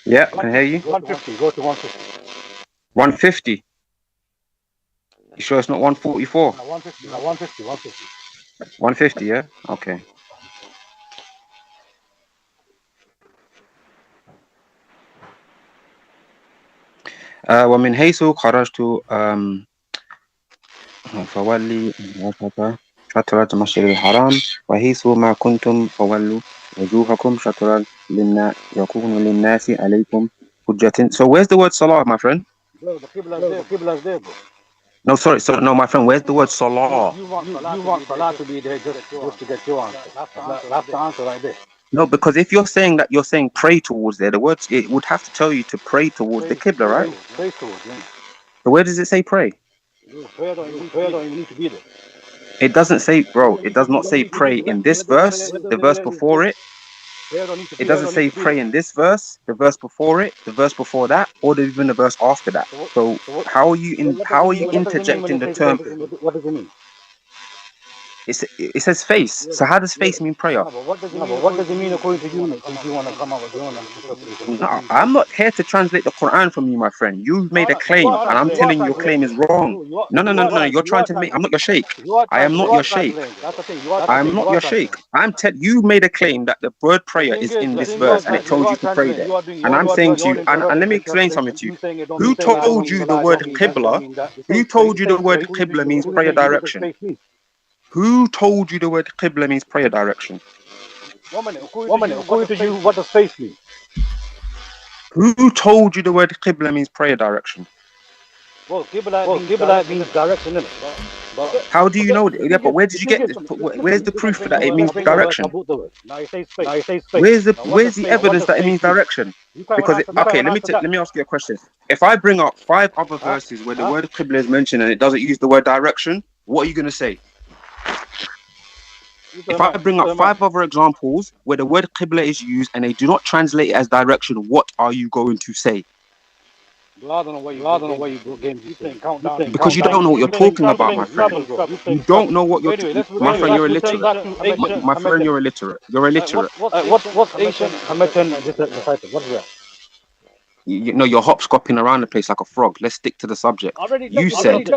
Yeah, I can hear you.
150. Go to 150.
150. You sure it's not 144?
150.
150, yeah? Okay. ومن حيث خرجت فولي شطر المسجد الحرام وحيث ما كنتم فولوا وجوهكم شطرا يكون للناس عليكم حجة. So where's the word salah, my friend?
Bro, the Qibla's there, bro.
No, sorry, no, my friend. Where's the word salah?
You want salah to be there just to get your answer. That's the answer right there.
No, because if you're saying that you're saying pray towards there, the words it would have to tell you to pray towards the Qibla, right?
Pray towards, yeah.
So where does it say pray?
Prayer don't even need to be there.
It doesn't say, bro. It does not say pray in this verse. The verse before it. It doesn't say pray in this verse. The verse before it. The verse before that, or even the verse after that. So how are you interjecting the term?
What does it mean?
It says face. So how does face mean prayer?
No, but what does it mean according to you, mate? Since you want to come up with your own interpretation.
No, I'm not here to translate the Quran from you, my friend. You've made a claim, and I'm telling you your claim is wrong. No. You're trying to make. I'm not your sheikh. I am not your sheikh.
That's the thing. You are.
I am not your sheikh. You made a claim that the word prayer is in this verse, and it told you to pray there. And I'm saying to you, and let me explain something to you. Who told you the word qibla? Who told you the word qibla means prayer direction? Who told you the word qibla means prayer direction?
1 minute. According to you, what does face mean?
Who told you the word qibla means prayer direction?
Well, qibla means direction, isn't it? But
how do you know? Yeah, but where did you get this? Where's the proof that it means direction?
Now you say space.
Where's the evidence that it means direction? Because let me ask you a question. If I bring up 5 other verses where the word qibla is mentioned and it doesn't use the word direction, what are you going to say? If I bring up 5 other examples where the word qibla is used and they do not translate it as direction, what are you going to say?
I don't know why you go games. You saying count down.
Because you don't know what you're talking about, my friend. You don't know what you're talking about. My friend, you're illiterate. My friend, you're illiterate. You're illiterate.
What's ancient Kemetan disciple? What is that?
You know, you're hopscotching around the place like a frog. Let's stick to the subject. You said,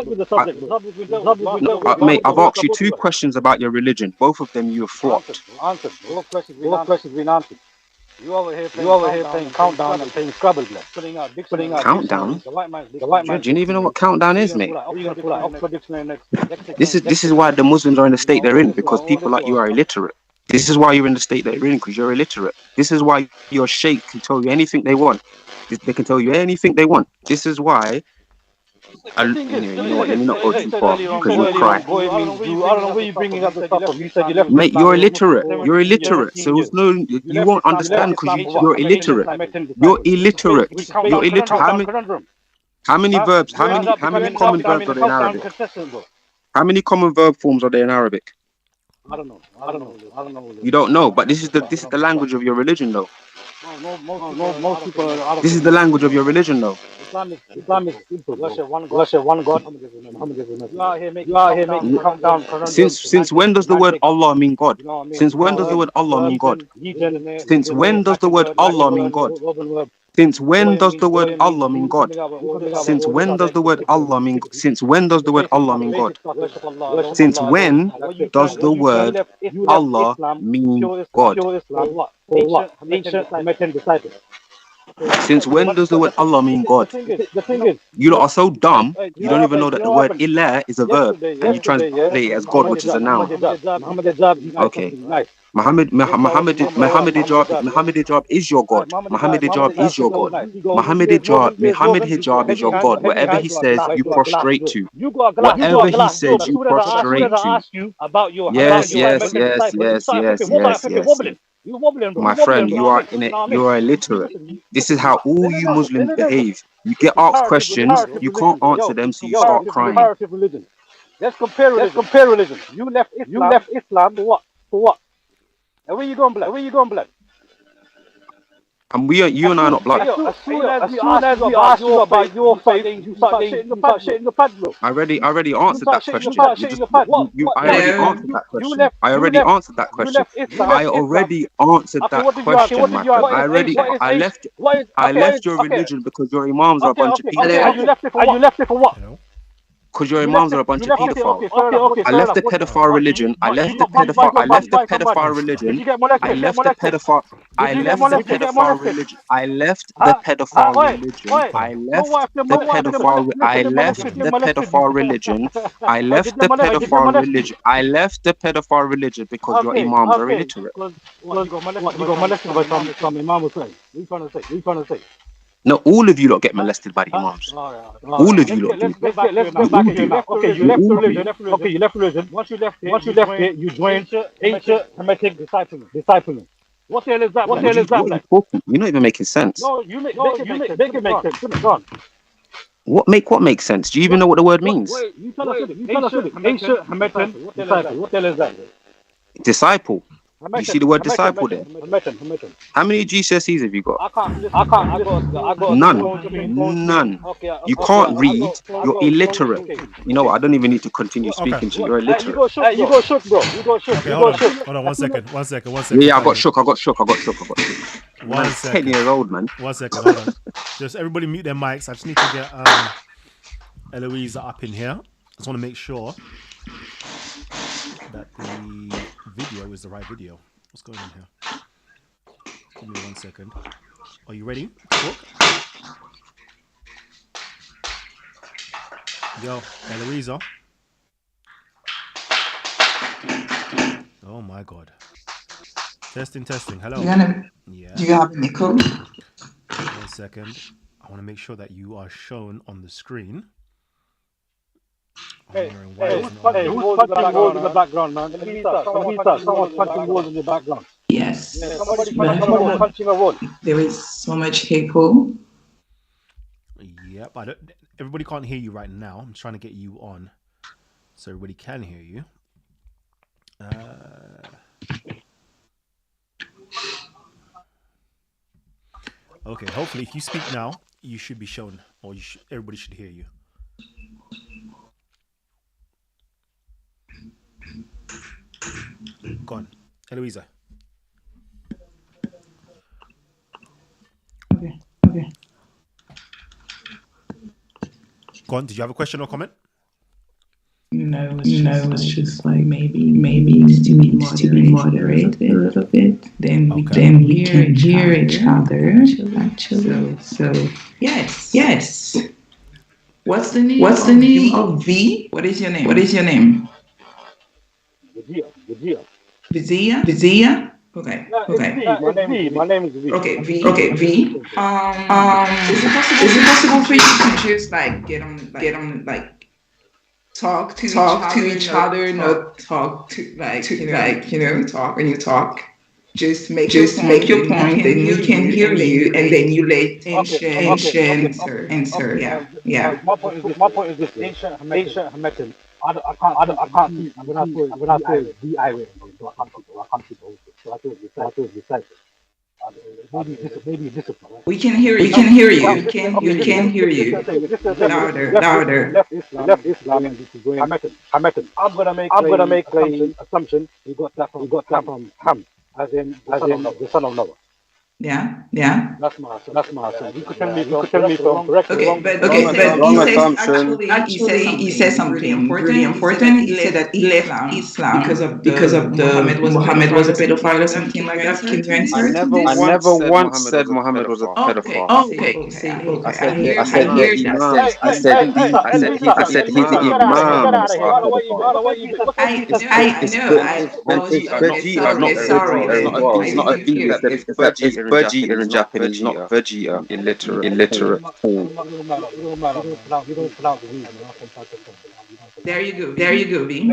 mate, I've asked you 2 questions about your religion. Both of them you have flopped.
Answered. All questions been answered. You over here playing countdown and playing Scrabble. Putting out
countdown.
The white man.
Do you even know what countdown is, mate? This is why the Muslims are in the state they're in, because people like you are illiterate. This is why you're in the state that you're in, because you're illiterate. This is why your sheikh can tell you anything they want. They can tell you anything they want. This is why. Anyway, you know what? Let me not go too far because you'll cry.
I don't know where you're bringing up the stuff from. You said you left.
Mate, you're illiterate. You're illiterate. So you won't understand because you're illiterate. You're illiterate. You're illiterate. How many verbs? How many common verbs are there in Arabic? How many common verb forms are there in Arabic?
I don't know.
You don't know, but this is the language of your religion, though.
Most people.
This is the language of your religion, though.
Islamic people. Worship one God. You out here making countdown.
Since when does the word Allah mean God? Since when does the word Allah mean God? Since when does the word Allah mean God? Since when does the word Allah mean God? Since when does the word Allah mean? Since when does the word Allah mean God? Since when does the word Allah mean God?
Ancient Kemetan disciples.
Since when does the word Allah mean God?
The thing is,
you lot are so dumb, you don't even know that the word ilah is a verb, and you translate it as God, which is a noun. Okay. Muhammad Hijab is your God. Muhammad Hijab is your God. Muhammad Hijab is your God. Whatever he says, you prostrate to. Whatever he says, you prostrate to. Yes. My friend, you are in it. You are illiterate. This is how all you Muslims behave. You get asked questions, you can't answer them, so you start crying.
Let's compare religion. You left Islam for what? And where you going, blood?
And you and I are not black.
As soon as we ask you about your faith, you start shitting your pad, bro.
I already answered that question. I already answered that question. I left your religion because your imams are a bunch of pedophiles.
And you left it for what?
Because your imams are a bunch of pedophiles. I left the pedophile religion. I left the pedophile religion. I left the pedophile religion. I left the pedophile religion. I left the pedophile religion because your imams are illiterate.
You got molested by some imam or something. What are you trying to say?
No, all of you lot get molested by the imams. All of you lot do.
Let's go back to you. Okay, you left religion. Once you left it, you joined ancient Kemetic discipling. What the hell is that?
You're not even making sense.
No, you make it make sense. Go on.
What makes sense? Do you even know what the word means?
Wait, you tell us it. Ancient Kemetan disciple. What the hell is that?
Disciple. You see the word disciple there? How many GCSEs have you got?
I got
None.
Okay,
You can't read. You're illiterate. You know what? I don't even need to continue speaking to you. You're illiterate.
You got shook, bro. You got shook.
Okay,
You
hold
got
on.
shook.
Hold on. 1 second. 1 second. 1
Yeah,
second.
yeah, I got
Fanny.
shook. I got shook.
1
Man's
second.
10 years old, man.
1 second. Hold on. Just everybody mute their mics. I just need to get Eloisa up in here. I just want to make sure that the video is the right video. What's going on here? Give me 1 second. Are you ready? Talk. Yo, Eloisa. Oh my God. Testing. Hello. Yeah.
Do you have an echo?
1 second. I want to make sure that you are shown on the screen.
Who's punching walls in the background, man? Someone's punching walls in the background.
Yes.
Somebody's
But
punching a wall.
there is so much echo.
Yep. Everybody can't hear you right now. I'm trying to get you on so everybody can hear you. Okay. Hopefully, if you speak now, you should be shown, or everybody should hear you. Go on, Eloisa.
Okay.
Go on. Did you have a question or comment?
No, it's just like maybe to be moderate a little bit. Then we can hear each other. Actually. So yes. What's the name of V? What is your name? Vizia? Okay.
My name is V.
Okay, V. Is it possible for you to just like get on like talk to each other, not talk to talk when you talk. Just make your point, then we can hear you, and then you let ancient answer. Yeah.
My point is this: ancient Hametan. I can't see. I'm gonna have to be irate. So I can't keep it. So I thought it was maybe discipline. Right?
We can hear you. We can hear you. Louder.
Left Islam and this is going. Hametan. I'm gonna make an assumption. You got that from Ham, as in the son of Noah.
Yeah.
That's my assumption. You could tell me if I'm correct.
He says something really important. He said that he left Islam because of Muhammad was a pedophile or something like that. Can you answer?
I never once said Muhammad was a pedophile.
Okay.
I said his imam. It's not a D. It's Budgie in Japanese, not veggie. Illiterate fool.
There you go, V.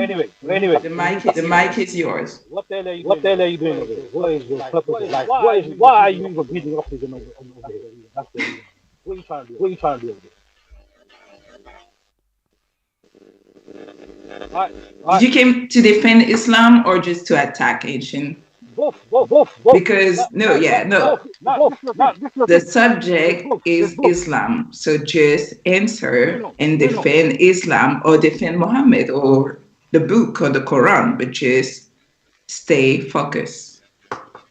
Anyway,
the mic is yours.
What the hell are you doing over there? What is your purpose? Like, why are you even beating up over there? That's the reason. What are you trying to do over there?
You came to defend Islam or just to attack ancient?
Both.
Because no. The subject is Islam, so just answer and defend Islam or defend Muhammad or the book or the Quran, but just stay focused.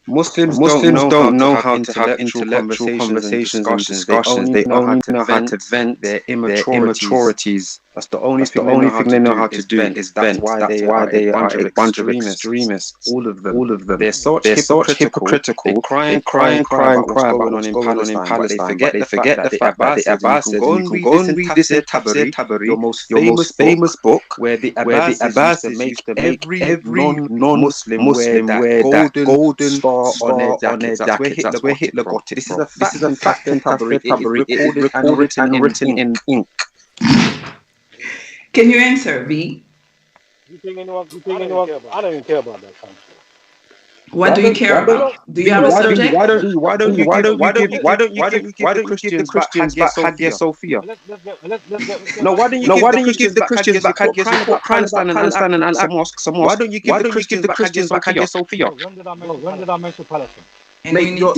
Muslims don't know how to have intellectual conversations and discussions. They only know how to vent their immaturities. That's the only thing they know how to do is vent. That's why they are a bunch of extremists. All of them. They're such hypocritical. They cry about what's going on in Palestine. But they forget the fact that the Abbasids, you can go and read this in Tabari, your most famous book, where the Abbasids used to make every non-Muslim wear that golden star on their jackets. That's where Hitler got it. This is a fact in Tabari. It is recorded and written in ink.
Can you answer, V?
You think anyone? I don't even care about that kind of
What do you care about? Do you have a subject?
Why don't you give the Christians back Hagia Sophia? No, why don't you give the Christians back Hagia Sophia? Support Palestine and Al-Aqsa Mosque. Why don't you give the Christians back Hagia Sophia?
When did I mention Palestine?
And we need to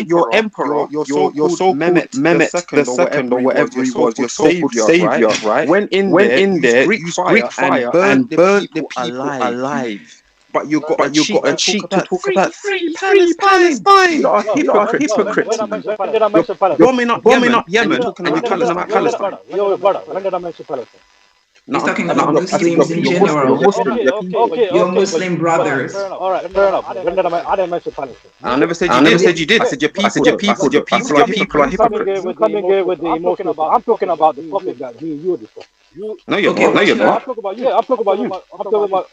your emperor, your so-called Mehmet the second or whatever he was, your so-called savior, right? Went in there, used Greek fire and burned the people alive. But you got a cheek to talk about free Palestine. You're a hypocrite.
When did I mention Palestine?
Bombing up Yemen, talking about Palestine.
Yo, brother, when did I mention Palestine?
He's talking about Muslims in general. Your Muslim brothers.
All right, fair enough. When did I didn't mention Palestine.
I never said you did. I said your people are hypocrites.
We're coming here with the emotion about. I'm talking about the topic that you discussed.
No, you're not.
I'm talking about you. I'm talking about you. I'm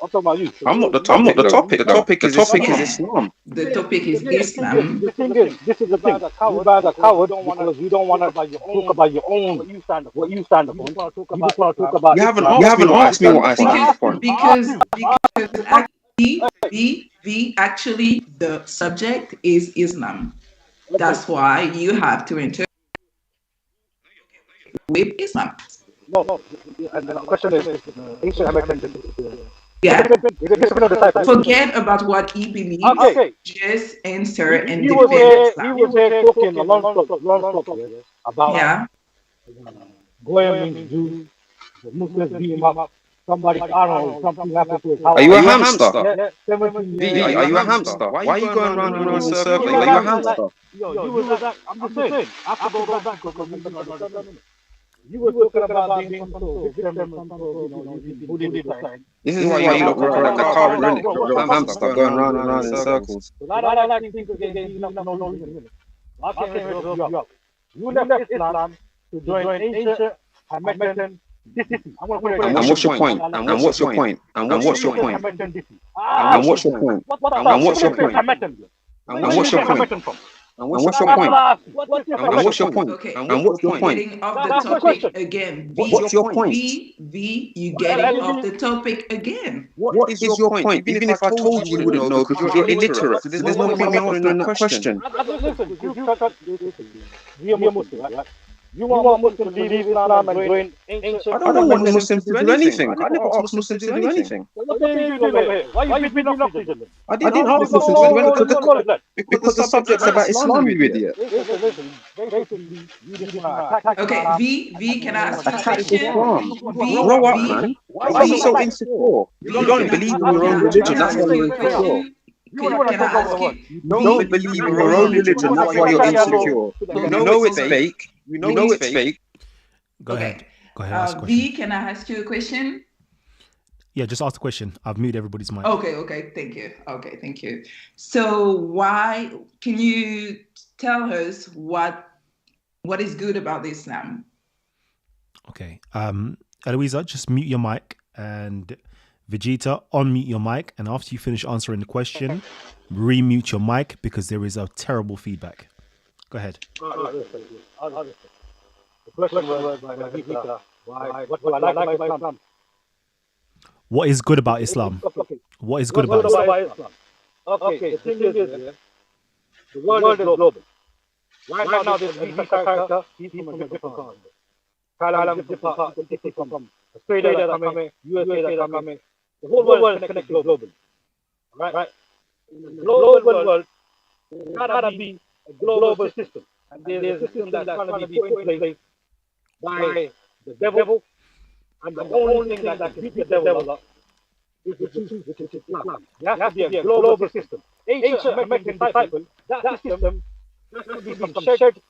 talking about you.
I'm not the topic. The topic is Islam.
The topic is Islam.
The thing is, this is the thing. You guys are cowards because you don't want to talk about your own, what you stand for. You just want to talk about.
You haven't asked me what I stand for.
Because actually the subject is Islam. That's why you have to interpret with Islam.
No. And the question is, ancient American.
Yeah. Forget about what he believes.
Okay.
Just answer and defend Islam.
He was here talking a long talk about Goyim means Jews, the Muslims beat him up. Somebody, I don't know, something happened to his house.
Are you a hamster?
Are
you a hamster? Why are you going round and round circling? Are you a hamster?
Yo, you was that. I'm just saying. I have to go back because you were talking about being some sort of victim, who did the crime.
This is why you look like a car in it. You're a hamster going round and round in circles.
I don't like things again. No. I can't help you up. You left Islam to join ancient Hamitic.
And what's your point? And what's your point? And what's your point? And what's your point? And what's your point? And what's your point? And what's your point? And what's your point?
Okay.
And what's your point?
Getting off the topic again.
What's your point?
You getting off the topic again.
What is your point? Even if I told you, you wouldn't know because you're illiterate. So there's no point in answering that question.
Listen, you're Muslim, right? You want Muslims to leave Islam and join ancient?
I don't want Muslims to do anything. I never asked Muslims to do anything.
What are you doing over here? Why are you beating up each other?
I didn't ask Muslims to do anything because the subject's about Islam, you idiot.
Listen. Basically, you just want to attack.
Okay, V, can I ask you a question?
Grow up, man. Why are you so insecure? You don't believe in your own religion. That's why you're insecure.
Can I ask you?
You don't believe in your own religion. That's why you're insecure. You know it's fake. You know it's fake.
Go ahead. Ask a question.
V, can I ask you a question?
Yeah, just ask the question. I've muted everybody's mic.
Okay, thank you. So why can you tell us what is good about Islam?
Okay. Eloisa, just mute your mic, and Vegeta, unmute your mic, and after you finish answering the question, remute your mic because there is a terrible feedback. Go ahead.
The question was by Vegeta, what do I like about Islam?
What is good about Islam? What is good about Islam?
Okay, the thing is, the world is global. Right now, there's a character, he's from a different continent. Kalam, from Australia that's coming, USA that's coming. The whole world is connected globally. Right? In the global world, there's gotta be a global system. And there's a system that's going to be put in place by the devil. And the only thing that can beat the devil up is Islam. There has to be a global system. Ancient American disciples, that system has to be some shared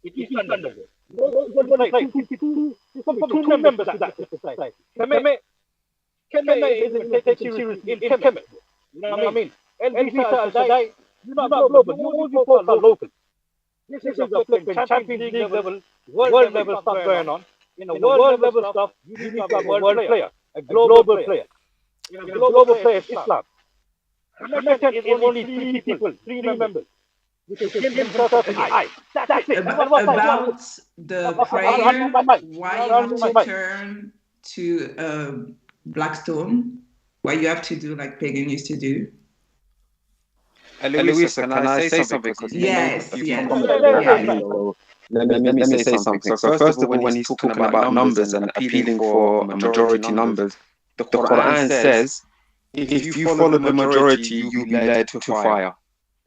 in each under. Two members to that society. Kemet isn't taken serious in Kemet. You know what I mean? LBC, you're not global. You only folks are local. This is a flipping Champions League level, world level stuff going on. In a world level stuff, you need to have a world player, a global player. In a global player is Islam. American is only three members. Which is him, himself, and I. That's it.
About the prayer, why you have to turn to Blackstone? what you have to do like pagan used to do.
Eloisa, can I say something? Because
Yes,
you
yes.
commented
Yeah,
that.
yeah.
So let me say something. So first of all, when he's talking about numbers and appealing for majority numbers, the Quran says, if you follow the majority, you'll be led to fire.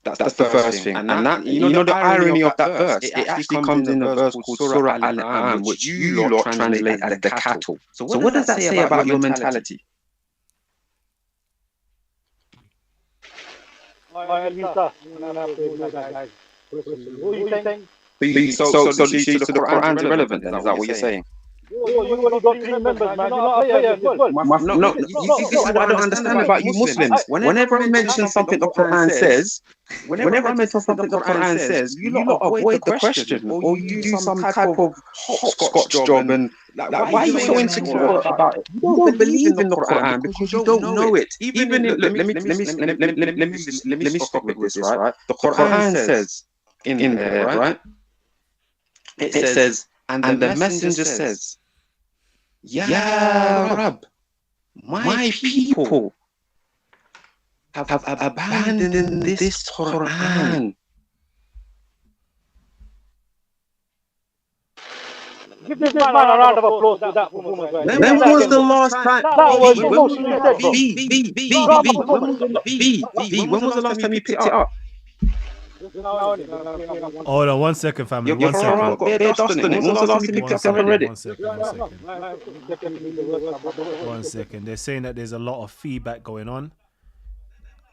That's the first thing. And that, you know the irony of that verse, it actually comes in a verse called Surah Al-An'am, which you lot translate as the cattle. So what does that say about your mentality? So the Quran's irrelevant then? Is that what you're saying?
You only got 3 members, man. You're not a player as well.
No, this is what I don't understand about you Muslims. Whenever I mention something the Quran says, you lot avoid the question, or you do some type of hopscotch job, and like, why are you so insecure about it? You don't believe in the Quran because you don't know it. Even let me stop with this, right? The Quran says in there, right? It says, and the messenger says, Ya Rab, my people have abandoned this Quran.
Give this man a round of applause for that performance.
When was the last time? When was the last time you picked it up?
Hold on 1 second, family.
Your
1 second.
Quran got bare dust on it. When was the last time you picked it up and read it?
1 second. 1 second. They're saying that there's a lot of feedback going on.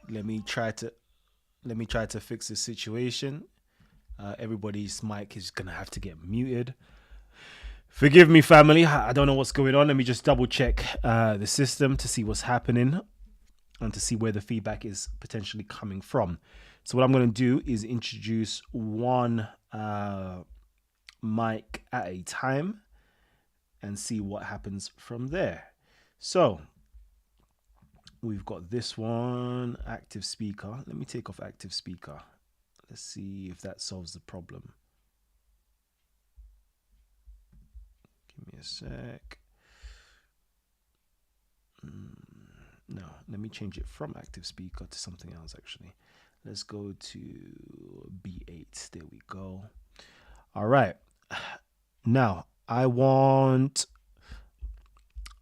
Let me try to fix the situation. Everybody's mic is gonna have to get muted. Forgive me, family. I don't know what's going on. Let me just double check the system to see what's happening and to see where the feedback is potentially coming from. So what I'm going to do is introduce one mic at a time and see what happens from there. So we've got this one, active speaker. Let me take off active speaker. Let's see if that solves the problem. Give me a sec. No, let me change it from active speaker to something else actually. Let's go to B8. There we go. All right. Now, I want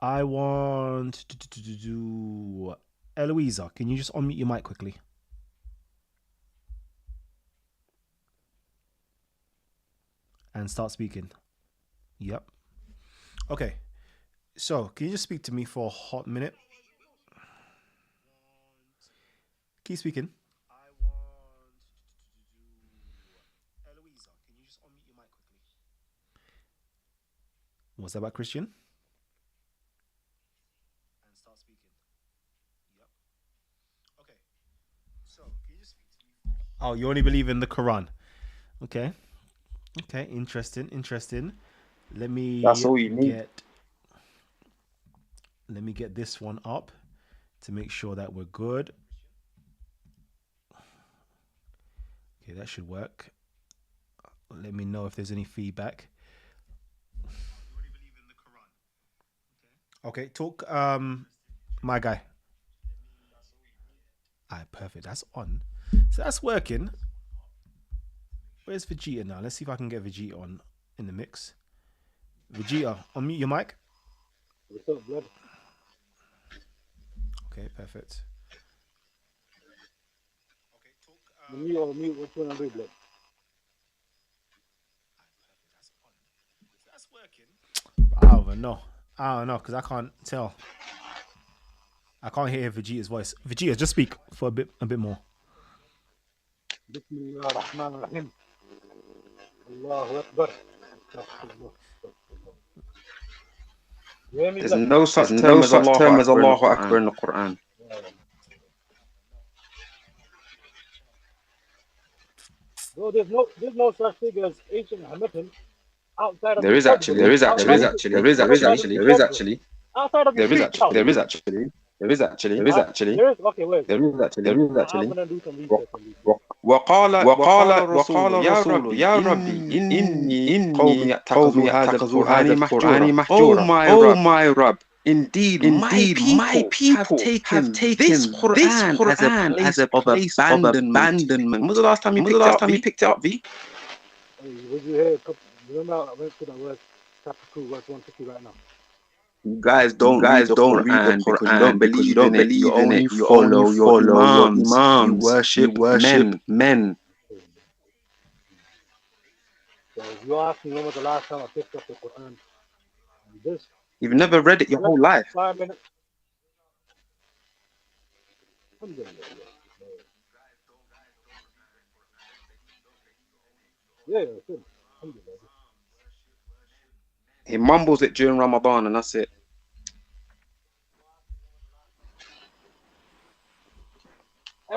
to do Eloisa, can you just unmute your mic quickly? And start speaking. Yep. Okay. So, can you just speak to me for a hot minute? Keep speaking. What's that about, Christian? And start speaking. Yep. Okay. So, can you just speak to me? Oh, you only believe in the Quran. Okay. Okay. Interesting. Let me.
That's all you need.
Let me get this one up to make sure that we're good. Okay, that should work. Let me know if there's any feedback. Okay, talk, my guy. Alright, perfect. That's on. So that's working. Where's Vegeta now? Let's see if I can get Vegeta on in the mix. Vegeta, unmute your mic.
What's up, blood?
Okay, perfect. Okay, talk.
Mute. What's going on, blood?
That's working. I don't know, because I can't tell. I can't hear Vegeta's voice. Vegeta, just speak for a bit more.
There's no such term as Allahu Akbar in the Quran.
No, there's no such thing as ancient Hamilton outside of.
There is actually. There is actually.
There is? Okay, wait.
There is actually.
I'm gonna do some research on this.
وقال الرسول يا ربي إني قومي يتخذوا هذا القرآن محجورا. Oh my Rabb, Indeed, my people have taken this Quran as a place of abandonment. When was the last time you picked it up, V?
Would you hear? Remember, I went to that verse, chapter 2, verse 150 right now.
You guys don't read the Quran because you don't believe in it. You only follow your imams. You worship men.
So if you ask me when was the last time I picked up the Quran, this
You've never read it your whole life.
5 minutes. Yeah, good.
He mumbles it during Ramadan and that's it.
Hey,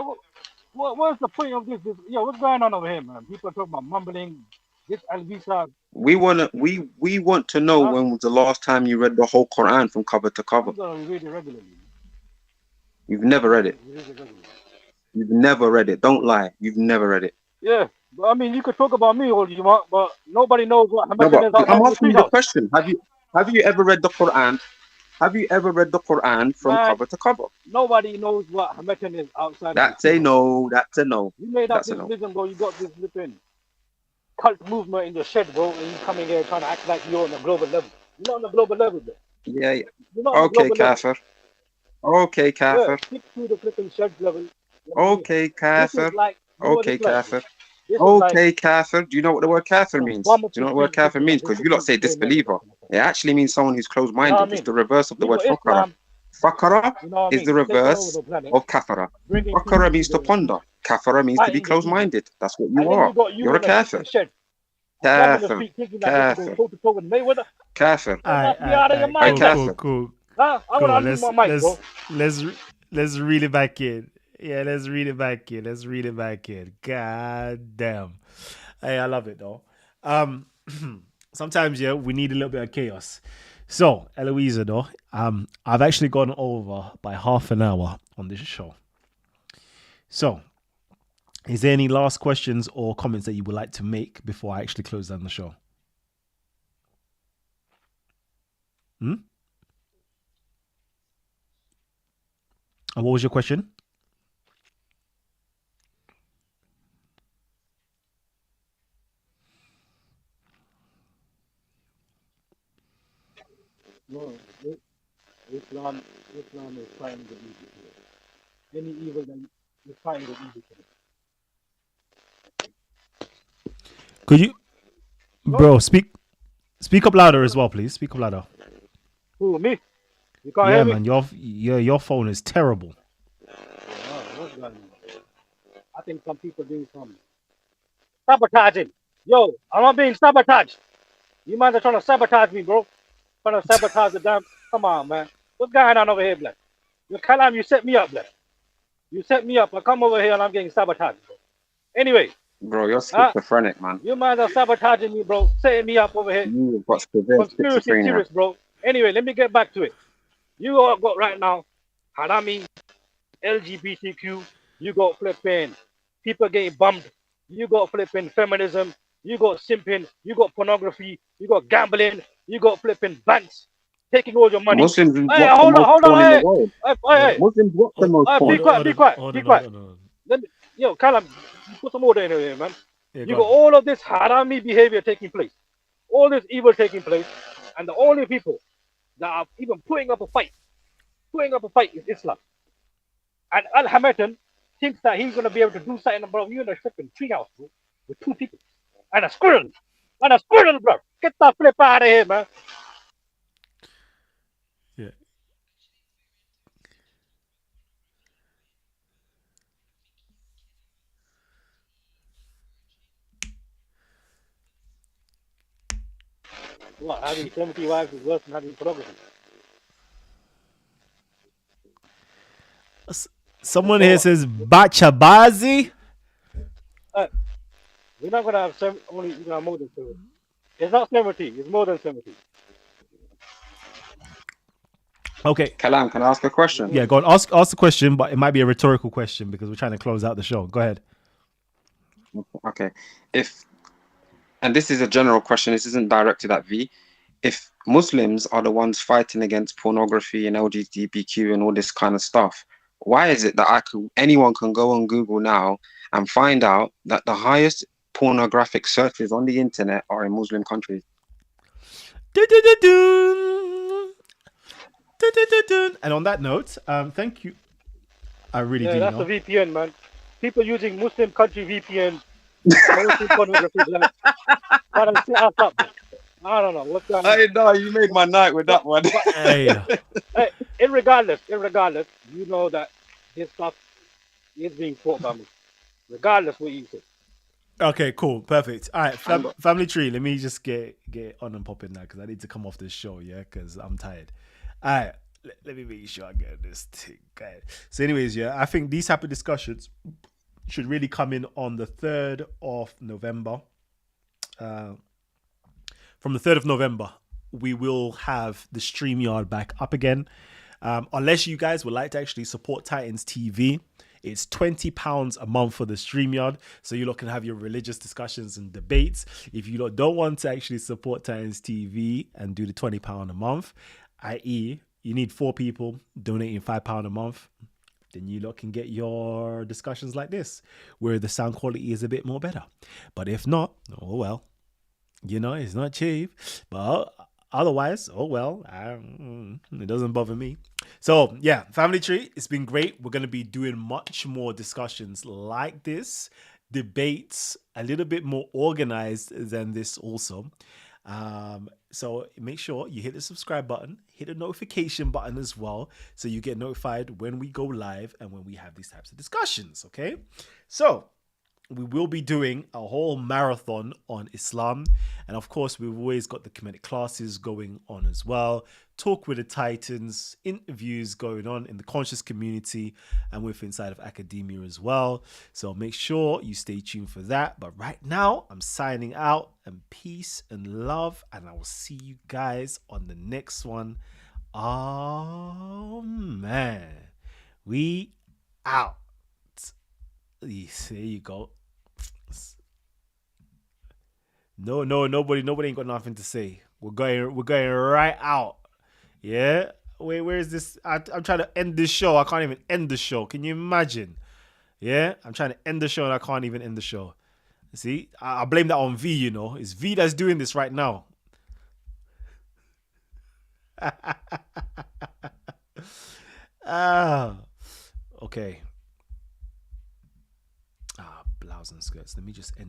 what's the point of this? Yo, what's going on over here, man? People are talking about mumbling. This Al-Visa.
We want to know when was the last time you read the whole Quran from cover to cover.
I'm gonna read it regularly.
You've never read it. You've never read it. Don't lie. You've never read it.
Yeah, but I mean, you could talk about me all you want, but nobody knows what
No,
Hamed
but
is.
I'm asking you the question. Have you ever read the Quran? Have you ever read the Quran from cover to cover?
Nobody knows what Hamed is outside.
That's a no. That's a no.
You made up this religion, bro. You got this flipping cult movement in your shed, bro, and you coming here trying to act like you're on a global level. You're not on a global level, bro.
Yeah. Okay, Kafir. Okay, Kafir.
Yeah, stick to the flipping shed level.
Okay, Kafir. Okay, Kafir. Okay, Kafir. Do you know what the word Kafir means? Do you know what the word Kafir means? Because you lot say disbeliever. It actually means someone who's closed-minded. It's the reverse of the word fakara. Fakara is the reverse of kafara. Fakara means to ponder. Kafara means to be closed-minded. That's what you are. You're a Kafir. Kafir. Kafir. Kafir. Kafir.
Cool.
I want to unmute my mic, bro.
Let's read it back in. Yeah, let's read it back in. God damn. Hey, I love it though. Sometimes, yeah, we need a little bit of chaos. So, Eloisa, though, I've actually gone over by half an hour on this show. So, is there any last questions or comments that you would like to make before I actually close down the show? And what was your question?
No, Islam is fighting the evil. Any evil that is fighting the evil.
Could you, bro, speak up louder as well, please. Speak up louder.
Who, me? You can't hear me?
Man, your phone is terrible.
What's going on? I think some people doing some sabotaging. Yo, I'm not being sabotaged. You might are trying to sabotage me, bro. Trying to sabotage the damn. Come on, man. What's going on over here, blood? You Kalam, you set me up, blood. You set me up. I come over here and I'm getting sabotaged, bro. Anyway.
Bro, you're schizophrenic, man.
You might are sabotaging me, bro. Setting me up over here.
You've got conspiracy
theories, bro. Anyway, let me get back to it. You all got right now Harami, LGBTQ. You got flipping people getting bummed. You got flipping feminism. You got simping. You got pornography. You got gambling. You got flipping banks taking all your money.
Muslims
hold on.
Muslims watch the most porn.
Be quiet. Let me, yo, Kalam, put some order in here, man. Yeah, you got all of this harami behavior taking place. All this evil taking place. And the only people that are even putting up a fight is Islam. And Al-Hamatan thinks that he's going to be able to do something, bro. You're in a freaking treehouse, bro, with 2 people. And a squirrel, bro. Get the flip out of here, man.
Yeah.
What, having 70 wives is worse than having pornography?
Someone here says Bachabazi.
We're not gonna have only more than 70. It's not 70. It's more than 70.
Okay.
Kalam, can I ask a question?
Yeah, go on. Ask the question, but it might be a rhetorical question because we're trying to close out the show. Go ahead.
Okay. And this is a general question. This isn't directed at V. if Muslims are the ones fighting against pornography and LGBTQ and all this kind of stuff, why is it that anyone can go on Google now and find out that the highest pornographic searches on the internet are in Muslim countries?
And on that note, thank you. I really
Yeah,
do,
that's
you
a
know.
VPN, man. People using Muslim country VPN. Pornography, like, trying to set us up. I don't know what's going on.
I know you made my night with that one.
But
Hey,
hey, irregardless, you know that this stuff is being taught by me. Regardless what you say.
okay, cool, perfect. All right,
I'm not-
family tree. Let me just get on and popping now because I need to come off this show, yeah, because I'm tired. All right, let me make sure I get this thing. Right. So, anyways, yeah, I think these type of discussions should really come in on the 3rd of November. From the 3rd of November, we will have the StreamYard back up again. Unless you guys would like to actually support Titanstv, it's £20 a month for the StreamYard. So you lot can have your religious discussions and debates. If you lot don't want to actually support Titanstv and do the £20 a month, i.e., you need 4 people donating £5 a month, then you lot can get your discussions like this, where the sound quality is a bit more better. But if not, oh well. You know, it's not cheap, but otherwise, oh well, it doesn't bother me. So yeah, family tree, it's been great. We're going to be doing much more discussions like this, debates, a little bit more organized than this also. So make sure you hit the subscribe button, hit the notification button as well, so you get notified when we go live and when we have these types of discussions. Okay, so we will be doing a whole marathon on Islam. And of course, we've always got the Comedic classes going on as well. Talk with the Titans, interviews going on in the conscious community and with inside of academia as well. So make sure you stay tuned for that. But right now, I'm signing out, and peace and love. And I will see you guys on the next one. Oh, man. We out. There you go. No, nobody ain't got nothing to say. We're going right out. Yeah. Wait, where is this? I'm trying to end this show. I can't even end the show. Can you imagine? Yeah, I'm trying to end the show and I can't even end the show. See, I blame that on V. You know, it's V that's doing this right now. Okay. Blouse and skirts. Let me just end it.